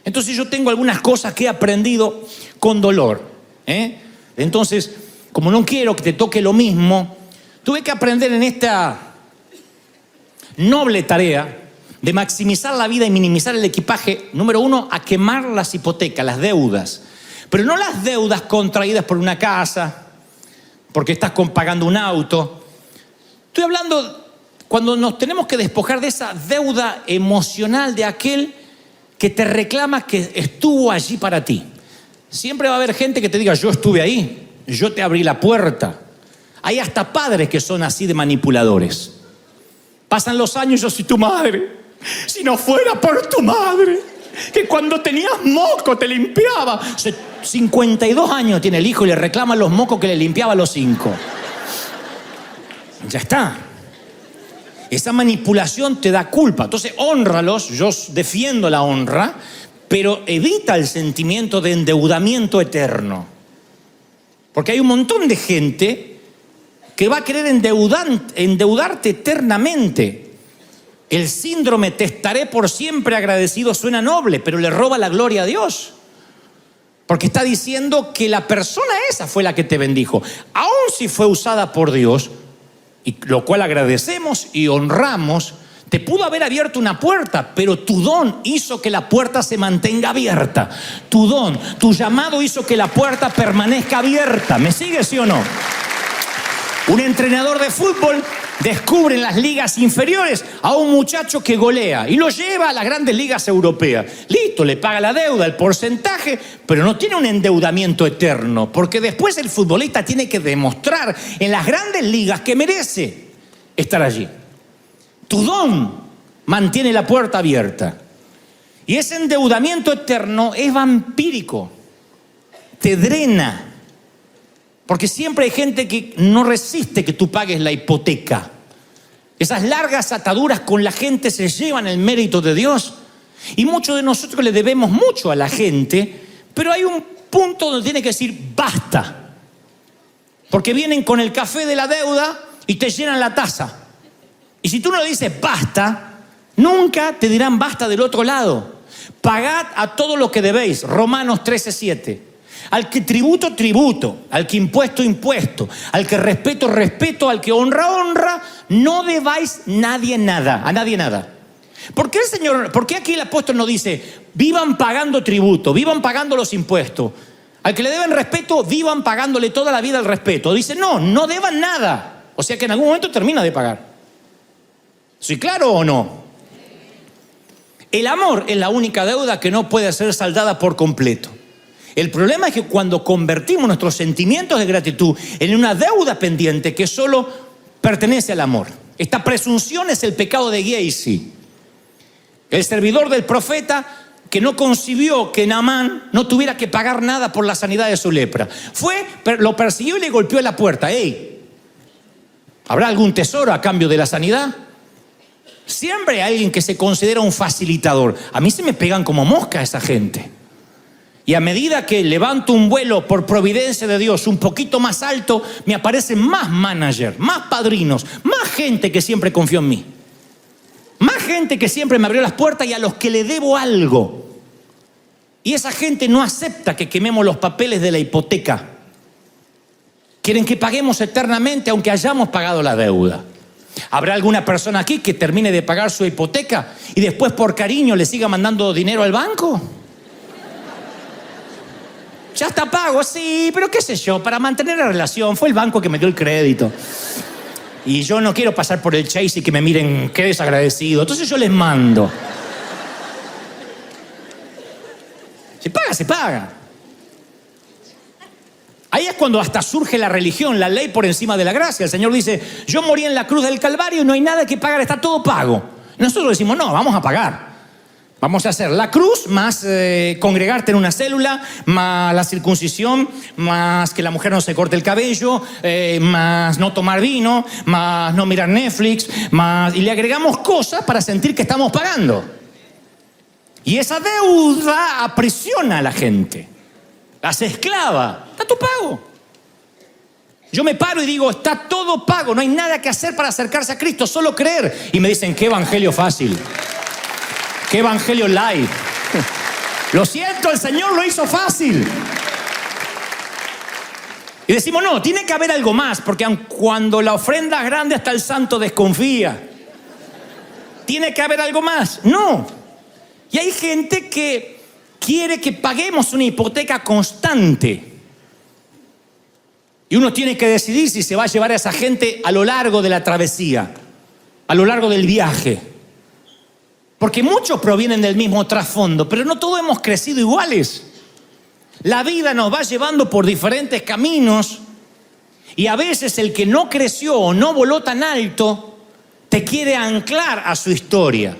Entonces yo tengo algunas cosas que he aprendido con dolor. Entonces, como no quiero que te toque lo mismo, tuve que aprender en esta noble tarea de maximizar la vida y minimizar el equipaje. Número 1, a quemar las hipotecas, las deudas. Pero no las deudas contraídas por una casa, porque estás pagando un auto. Estoy hablando cuando nos tenemos que despojar de esa deuda emocional de aquel que te reclama que estuvo allí para ti. Siempre va a haber gente que te diga, yo estuve ahí, yo te abrí la puerta. Hay hasta padres que son así de manipuladores. Pasan los años, yo soy tu madre. Si no fuera por tu madre, que cuando tenías moco te limpiaba. 52 años tiene el hijo y le reclaman los mocos que le limpiaba a los 5. Ya está. Esa manipulación te da culpa. Entonces, hónralos. Yo defiendo la honra, pero evita el sentimiento de endeudamiento eterno. Porque hay un montón de gente que va a querer endeudarte eternamente. El síndrome te estaré por siempre agradecido suena noble, pero le roba la gloria a Dios. Porque está diciendo que la persona esa fue la que te bendijo. Aun si fue usada por Dios, y lo cual agradecemos y honramos, te pudo haber abierto una puerta, pero tu don hizo que la puerta se mantenga abierta. Tu don, tu llamado hizo que la puerta permanezca abierta. ¿Me sigue, sí o no? Un entrenador de fútbol descubre en las ligas inferiores a un muchacho que golea y lo lleva a las grandes ligas europeas. Listo, le paga la deuda, el porcentaje, pero no tiene un endeudamiento eterno, porque después el futbolista tiene que demostrar en las grandes ligas que merece estar allí. Tu don mantiene la puerta abierta. Y ese endeudamiento eterno es vampírico, te drena. Porque siempre hay gente que no resiste que tú pagues la hipoteca. Esas largas ataduras con la gente se llevan el mérito de Dios. Y muchos de nosotros le debemos mucho a la gente, pero hay un punto donde tiene que decir basta. Porque vienen con el café de la deuda y te llenan la taza. Y si tú no le dices basta, nunca te dirán basta del otro lado. Pagad a todo lo que debéis. Romanos 13:7. Al que tributo, tributo. Al que impuesto, impuesto. Al que respeto, respeto. Al que honra, honra. No debáis a nadie nada. ¿Por qué aquí el apóstol no dice vivan pagando tributo, vivan pagando los impuestos? Al que le deben respeto, vivan pagándole toda la vida el respeto. Dice no deban nada. O sea que en algún momento termina de pagar. ¿Soy claro o no? El amor es la única deuda que no puede ser saldada por completo. El problema es que cuando convertimos nuestros sentimientos de gratitud en una deuda pendiente que solo pertenece al amor. Esta presunción es el pecado de Giezi. El servidor del profeta que no concibió que Naamán no tuviera que pagar nada por la sanidad de su lepra. Lo persiguió y le golpeó en la puerta. ¡Ey! ¿Habrá algún tesoro a cambio de la sanidad? Siempre hay alguien que se considera un facilitador. A mí se me pegan como mosca esa gente. Y a medida que levanto un vuelo por providencia de Dios un poquito más alto, me aparecen más managers, más padrinos, más gente que siempre confió en mí. Más gente que siempre me abrió las puertas y a los que le debo algo. Y esa gente no acepta que quememos los papeles de la hipoteca. Quieren que paguemos eternamente aunque hayamos pagado la deuda. ¿Habrá alguna persona aquí que termine de pagar su hipoteca y después por cariño le siga mandando dinero al banco? Ya está pago, sí, pero qué sé yo, para mantener la relación, fue el banco que me dio el crédito. Y yo no quiero pasar por el Chase y que me miren, qué desagradecido. Entonces yo les mando. Se paga, se paga. Ahí es cuando hasta surge la religión, la ley por encima de la gracia. El Señor dice, yo morí en la cruz del Calvario y no hay nada que pagar, está todo pago. Nosotros decimos, no, vamos a pagar. Vamos a hacer la cruz, más congregarte en una célula, más la circuncisión, más que la mujer no se corte el cabello, más no tomar vino, más no mirar Netflix, más... Y le agregamos cosas para sentir que estamos pagando. Y esa deuda aprisiona a la gente, las esclava. Está todo pago. Yo me paro y digo, está todo pago, no hay nada que hacer para acercarse a Cristo, solo creer. Y me dicen, qué evangelio fácil, qué evangelio light. Lo siento, el Señor lo hizo fácil. Y decimos, no, tiene que haber algo más, porque aun cuando la ofrenda es grande, hasta el santo desconfía. Tiene que haber algo más. No. Y hay gente que quiere que paguemos una hipoteca constante. Y uno tiene que decidir si se va a llevar a esa gente a lo largo de la travesía, a lo largo del viaje. Porque muchos provienen del mismo trasfondo, pero no todos hemos crecido iguales. La vida nos va llevando por diferentes caminos y a veces el que no creció o no voló tan alto te quiere anclar a su historia.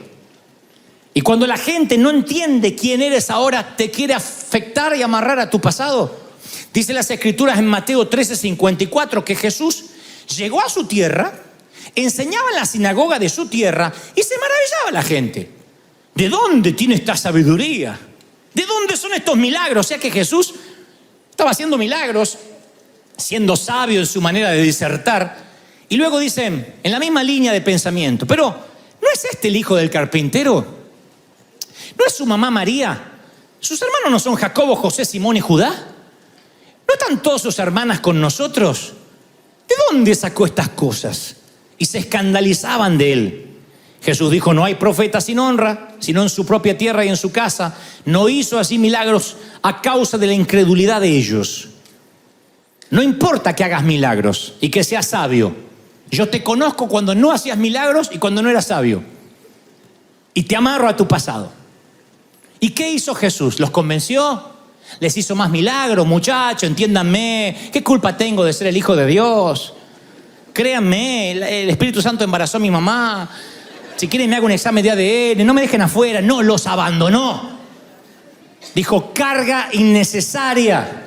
Y cuando la gente no entiende quién eres ahora, te quiere afectar y amarrar a tu pasado. Dice las Escrituras en Mateo 13:54 que Jesús llegó a su tierra, enseñaba en la sinagoga de su tierra y se maravillaba la gente. ¿De dónde tiene esta sabiduría? ¿De dónde son estos milagros? O sea que Jesús estaba haciendo milagros, siendo sabio en su manera de disertar. Y luego dicen, en la misma línea de pensamiento, pero ¿no es este el hijo del carpintero? ¿No es su mamá María? ¿Sus hermanos no son Jacobo, José, Simón y Judá? ¿No están todas sus hermanas con nosotros? ¿De dónde sacó estas cosas? Y se escandalizaban de él. Jesús dijo, no hay profeta sin honra, sino en su propia tierra y en su casa. No hizo así milagros a causa de la incredulidad de ellos. No importa que hagas milagros y que seas sabio. Yo te conozco cuando no hacías milagros y cuando no eras sabio. Y te amarro a tu pasado. ¿Y qué hizo Jesús? ¿Los convenció? ¿Les hizo más milagros? Muchachos, entiéndanme. ¿Qué culpa tengo de ser el Hijo de Dios? Créanme, el Espíritu Santo embarazó a mi mamá. Si quieren me hago un examen de ADN. No me dejen afuera. No, los abandonó. Dijo, carga innecesaria.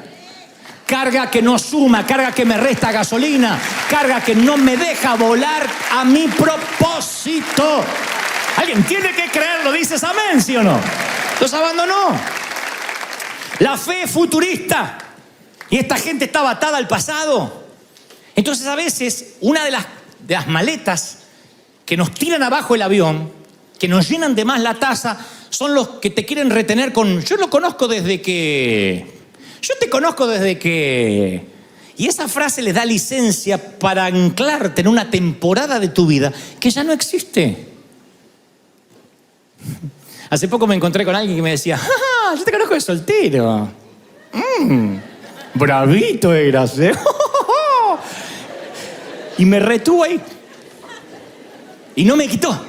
Carga que no suma, carga que me resta gasolina. Carga que no me deja volar a mi propósito. Alguien tiene que creerlo. ¿Dices amén, sí o no? Los abandonó. La fe es futurista y esta gente estaba atada al pasado. Entonces a veces una de las maletas que nos tiran abajo el avión, que nos llenan de más la taza, son los que te quieren retener con yo te conozco desde que. Y esa frase les da licencia para anclarte en una temporada de tu vida que ya no existe. Hace poco me encontré con alguien que me decía, yo te conozco de soltero. Bravito eras, ¿eh? Y me retuvo ahí. Y no me quitó.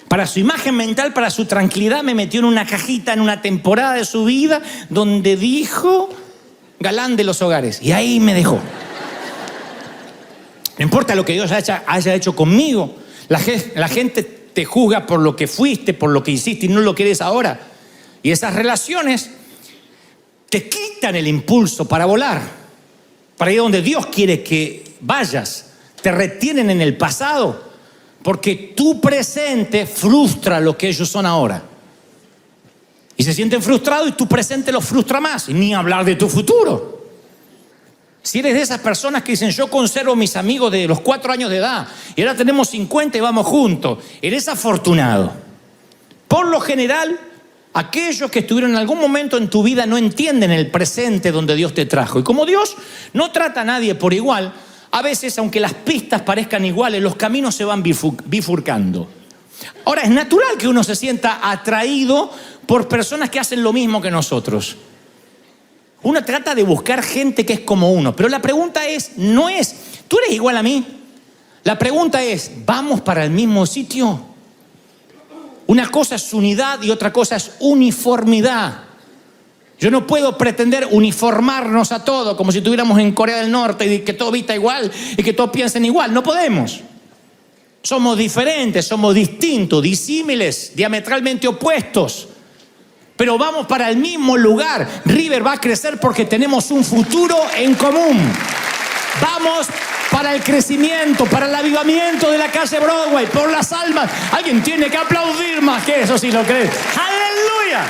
Para su imagen mental, para su tranquilidad, me metió en una cajita, en una temporada de su vida, donde dijo, galán de los hogares. Y ahí me dejó. No importa lo que Dios haya hecho conmigo. La gente te juzga por lo que fuiste, por lo que hiciste y no lo que eres ahora. Y esas relaciones te quitan el impulso para volar, para ir donde Dios quiere que vayas. Te retienen en el pasado, porque tu presente frustra lo que ellos son ahora. Y se sienten frustrados y tu presente los frustra más. Y ni hablar de tu futuro. Si eres de esas personas que dicen, yo conservo mis amigos de los 4 años de edad y ahora tenemos 50 y vamos juntos, eres afortunado. Por lo general, Aquellos que estuvieron en algún momento en tu vida no entienden el presente donde Dios te trajo. Y como Dios no trata a nadie por igual, a veces, aunque las pistas parezcan iguales, los caminos se van bifurcando. Ahora, es natural que uno se sienta atraído por personas que hacen lo mismo que nosotros. Uno trata de buscar gente que es como uno, pero la pregunta no es, ¿tú eres igual a mí? La pregunta es, ¿vamos para el mismo sitio? Una cosa es unidad y otra cosa es uniformidad. Yo no puedo pretender uniformarnos a todo como si estuviéramos en Corea del Norte y que todo vista igual y que todos piensen igual. No podemos. Somos diferentes, somos distintos, disímiles, diametralmente opuestos. Pero vamos para el mismo lugar. River va a crecer porque tenemos un futuro en común. Vamos para el crecimiento, para el avivamiento de la calle Broadway, por las almas. Alguien tiene que aplaudir más que eso si lo crees. ¡Aleluya!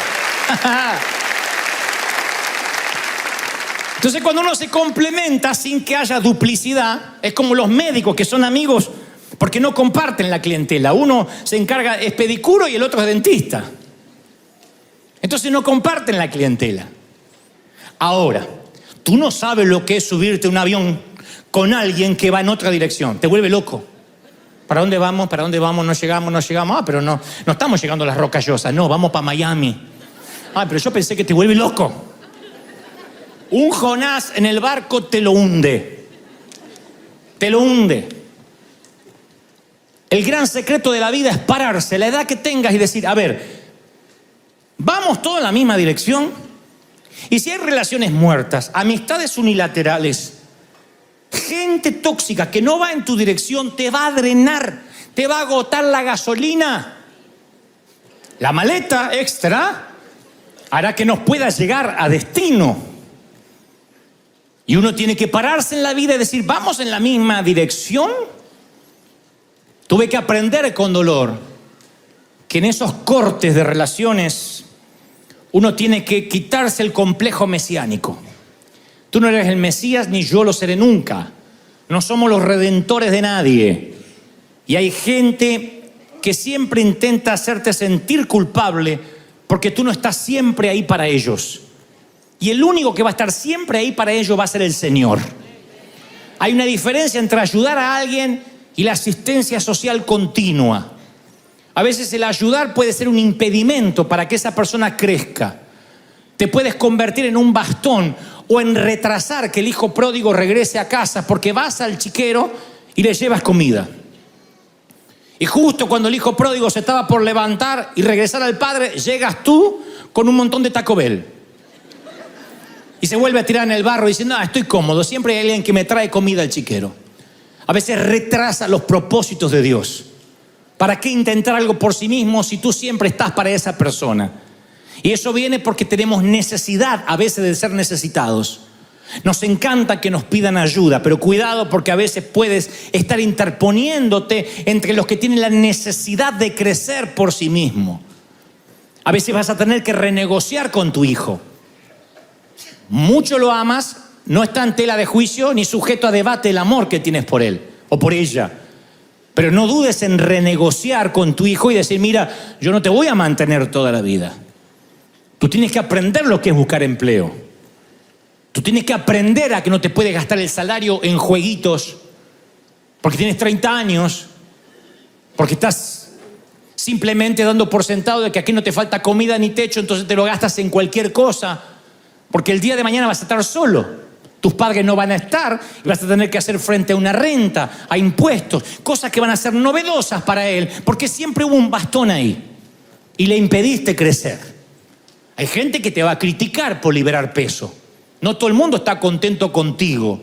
Entonces, cuando uno se complementa sin que haya duplicidad, es como los médicos que son amigos porque no comparten la clientela. Uno se encarga, es pedicuro y el otro es dentista. Entonces no comparten la clientela. Ahora, tú no sabes lo que es subirte a un avión con alguien que va en otra dirección. Te vuelve loco. ¿Para dónde vamos? ¿Para dónde vamos? No llegamos. Ah, pero no estamos llegando a las Rocallosas. No, vamos para Miami. Ah, pero yo pensé que te vuelve loco. Un Jonás en el barco te lo hunde. Te lo hunde. El gran secreto de la vida es pararse, la edad que tengas, y decir, a ver, ¿vamos todos en la misma dirección? Y si hay relaciones muertas, amistades unilaterales, gente tóxica que no va en tu dirección, te va a drenar, te va a agotar la gasolina. La maleta extra hará que nos pueda llegar a destino. Y uno tiene que pararse en la vida y decir, ¿vamos en la misma dirección? Tuve que aprender con dolor que en esos cortes de relaciones uno tiene que quitarse el complejo mesiánico. Tú no eres el Mesías ni yo lo seré nunca. No somos los redentores de nadie. Y hay gente que siempre intenta hacerte sentir culpable porque tú no estás siempre ahí para ellos. Y el único que va a estar siempre ahí para ellos va a ser el Señor. Hay una diferencia entre ayudar a alguien y la asistencia social continua. A veces el ayudar puede ser un impedimento para que esa persona crezca. Te puedes convertir en un bastón o en retrasar que el hijo pródigo regrese a casa porque vas al chiquero y le llevas comida. Y justo cuando el hijo pródigo se estaba por levantar y regresar al padre, llegas tú con un montón de Taco Bell. Y se vuelve a tirar en el barro diciendo, estoy cómodo, siempre hay alguien que me trae comida al chiquero. A veces retrasa los propósitos de Dios. ¿Para qué intentar algo por sí mismo si tú siempre estás para esa persona? Y eso viene porque tenemos necesidad a veces de ser necesitados. Nos encanta que nos pidan ayuda, pero cuidado porque a veces puedes estar interponiéndote entre los que tienen la necesidad de crecer por sí mismo. A veces vas a tener que renegociar con tu hijo. Mucho lo amas, no está en tela de juicio ni sujeto a debate el amor que tienes por él o por ella. Pero no dudes en renegociar con tu hijo y decir, mira, yo no te voy a mantener toda la vida. Tú tienes que aprender lo que es buscar empleo. Tú tienes que aprender a que no te puedes gastar el salario en jueguitos porque tienes 30 años, porque estás simplemente dando por sentado de que aquí no te falta comida ni techo, entonces te lo gastas en cualquier cosa, porque el día de mañana vas a estar solo. Tus padres no van a estar y vas a tener que hacer frente a una renta, a impuestos, cosas que van a ser novedosas para él, porque siempre hubo un bastón ahí y le impediste crecer. Hay gente que te va a criticar por liberar peso. No todo el mundo está contento contigo,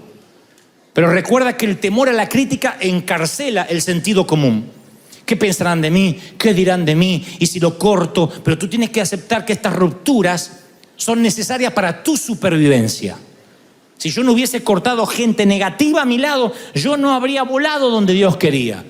pero recuerda que el temor a la crítica encarcela el sentido común. ¿Qué pensarán de mí? ¿Qué dirán de mí? ¿Y si lo corto? Pero tú tienes que aceptar que estas rupturas son necesarias para tu supervivencia. Si yo no hubiese cortado gente negativa a mi lado, yo no habría volado donde Dios quería.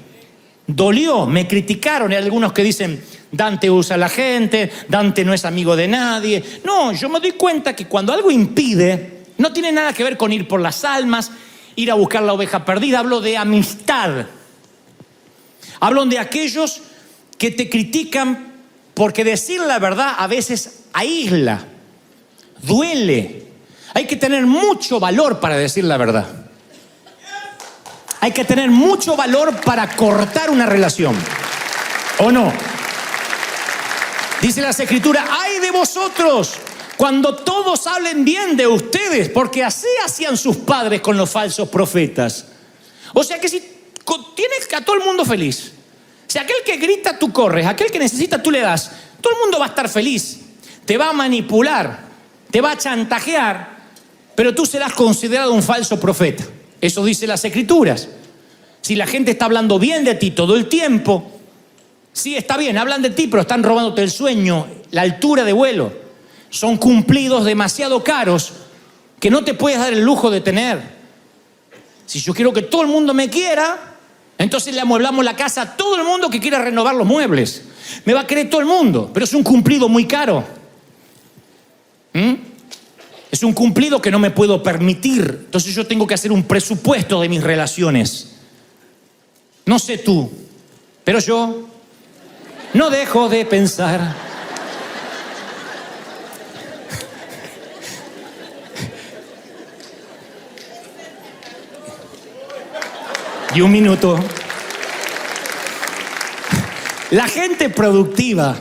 Dolió, me criticaron. Hay algunos que dicen, Dante usa a la gente, Dante no es amigo de nadie. No, yo me doy cuenta que cuando algo impide, no tiene nada que ver con ir por las almas, ir a buscar la oveja perdida. Hablo de amistad. Hablo de aquellos que te critican Porque decir la verdad a veces aísla, duele. Hay que tener mucho valor para decir la verdad. Hay que tener mucho valor para cortar una relación. ¿O no? Dice las Escrituras, ¡ay de vosotros! Cuando todos hablen bien de ustedes, porque así hacían sus padres con los falsos profetas. O sea que si tienes a todo el mundo feliz, si aquel que grita tú corres, aquel que necesita tú le das, todo el mundo va a estar feliz. Te va a manipular, te va a chantajear, pero tú serás considerado un falso profeta. Eso dice las Escrituras. Si la gente está hablando bien de ti todo el tiempo, sí, está bien, hablan de ti, pero están robándote el sueño, la altura de vuelo. Son cumplidos demasiado caros que no te puedes dar el lujo de tener. Si yo quiero que todo el mundo me quiera, entonces le amueblamos la casa a todo el mundo que quiera renovar los muebles. Me va a querer todo el mundo, pero es un cumplido muy caro. Es un cumplido que no me puedo permitir. Entonces yo tengo que hacer un presupuesto de mis relaciones. No sé tú, pero yo no dejo de pensar. Y un minuto. La gente productiva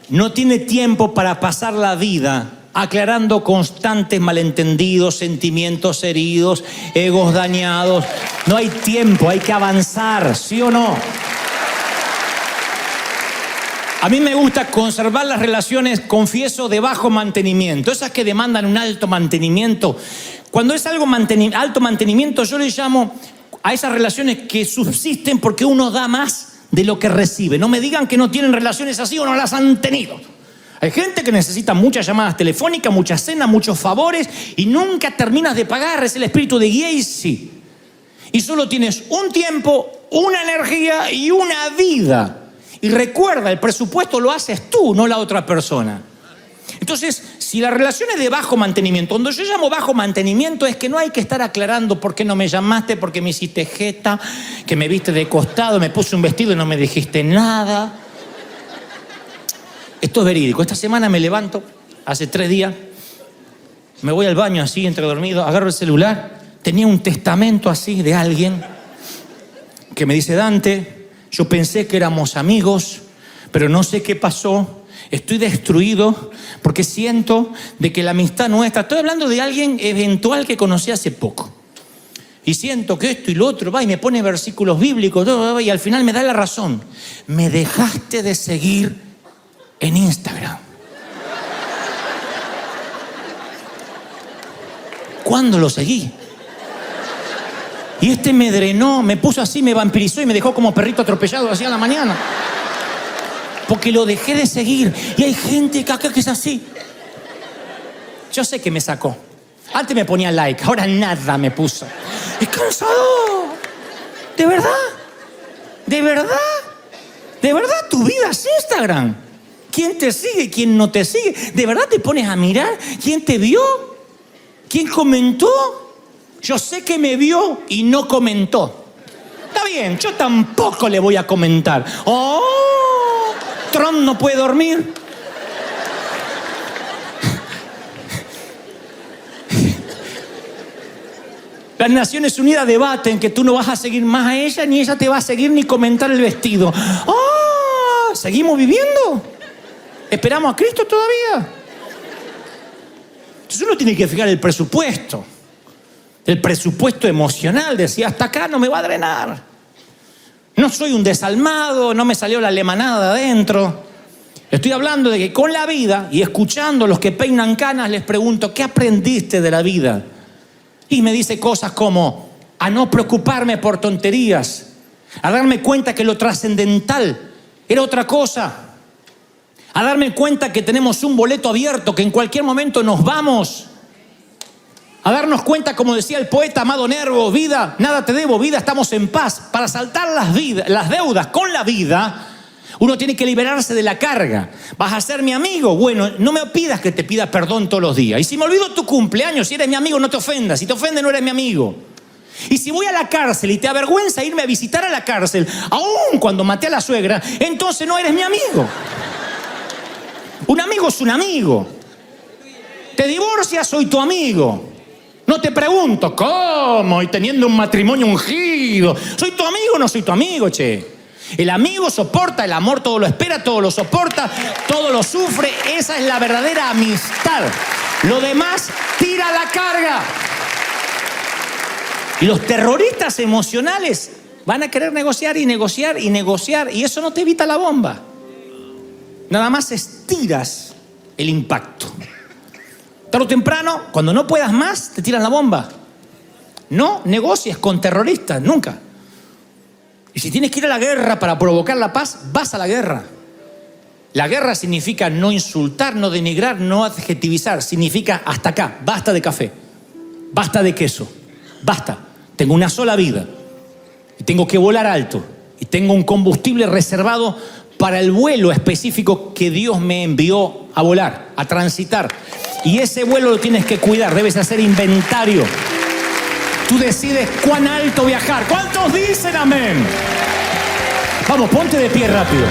no tiene tiempo para pasar la vida aclarando constantes malentendidos, sentimientos heridos, egos dañados. No hay tiempo, hay que avanzar, ¿sí o no? A mí me gusta conservar las relaciones, confieso, de bajo mantenimiento. Esas que demandan un alto mantenimiento. Cuando es algo alto mantenimiento, yo le llamo a esas relaciones que subsisten porque uno da más de lo que recibe. No me digan que no tienen relaciones así o no las han tenido. Hay gente que necesita muchas llamadas telefónicas, muchas cenas, muchos favores y nunca terminas de pagar. Es el espíritu de Giesi. Y solo tienes un tiempo, una energía y una vida. Y recuerda, el presupuesto lo haces tú, no la otra persona. Entonces, si la relación es de bajo mantenimiento, cuando yo llamo bajo mantenimiento es que no hay que estar aclarando por qué no me llamaste, por qué me hiciste jeta, que me viste de costado, me puse un vestido y no me dijiste nada. Esto es verídico. Esta semana me levanto, hace 3 días, me voy al baño así, entre dormido, agarro el celular, tenía un testamento así de alguien que me dice, Dante, yo pensé que éramos amigos, pero no sé qué pasó. Estoy destruido porque siento de que la amistad nuestra, estoy hablando de alguien eventual que conocí hace poco, y siento que esto y lo otro, va y me pone versículos bíblicos, y al final me da la razón. Me dejaste de seguir en Instagram. ¿Cuándo lo seguí? Y este me drenó, me puso así, me vampirizó y me dejó como perrito atropellado así a la mañana. Porque lo dejé de seguir. Y hay gente acá que es así. Yo sé que me sacó. Antes me ponía like, ahora nada me puso. Es cansado. ¿De verdad? ¿De verdad? ¿De verdad tu vida es Instagram? ¿Quién te sigue? ¿Quién no te sigue? ¿De verdad te pones a mirar quién te vio? ¿Quién comentó? Yo sé que me vio y no comentó. Está bien, yo tampoco le voy a comentar. ¡Oh! Trump no puede dormir. Las Naciones Unidas debaten que tú no vas a seguir más a ella, ni ella te va a seguir ni comentar el vestido. ¡Ah! ¿Seguimos viviendo? ¿Esperamos a Cristo todavía? Entonces uno tiene que fijar el presupuesto. El presupuesto emocional. Decía, hasta acá no me va a drenar. No soy un desalmado, no me salió la lemanada adentro. Estoy hablando de que con la vida y escuchando a los que peinan canas, les pregunto, ¿qué aprendiste de la vida? Y me dice cosas como a no preocuparme por tonterías, a darme cuenta que lo trascendental era otra cosa, a darme cuenta que tenemos un boleto abierto, que en cualquier momento nos vamos, a darnos cuenta, como decía el poeta Amado Nervo, vida, nada te debo, vida, estamos en paz. Para saltar las deudas con la vida, uno tiene que liberarse de la carga. ¿Vas a ser mi amigo? Bueno, no me pidas que te pida perdón todos los días. Y si me olvido tu cumpleaños, si eres mi amigo, no te ofendas. Si te ofende, no eres mi amigo. Y si voy a la cárcel y te avergüenza irme a visitar a la cárcel, aún cuando maté a la suegra, entonces no eres mi amigo. Un amigo es un amigo. Te divorcias, soy tu amigo. No te pregunto, ¿cómo? Y teniendo un matrimonio ungido. ¿Soy tu amigo o no soy tu amigo, che? El amigo soporta, el amor todo lo espera, todo lo soporta, todo lo sufre. Esa es la verdadera amistad. Lo demás, tira la carga. Y los terroristas emocionales van a querer negociar y negociar y negociar. Y eso no te evita la bomba. Nada más estiras el impacto. Tarde o temprano, cuando no puedas más, te tiran la bomba. No negocies con terroristas, nunca. Y si tienes que ir a la guerra para provocar la paz, vas a la guerra. La guerra significa no insultar, no denigrar, no adjetivizar. Significa hasta acá, basta de café, basta de queso, basta. Tengo una sola vida y tengo que volar alto y tengo un combustible reservado para el vuelo específico que Dios me envió a volar, a transitar. Y ese vuelo lo tienes que cuidar, debes hacer inventario. Tú decides cuán alto viajar. ¿Cuántos dicen amén? Vamos, ponte de pie rápido.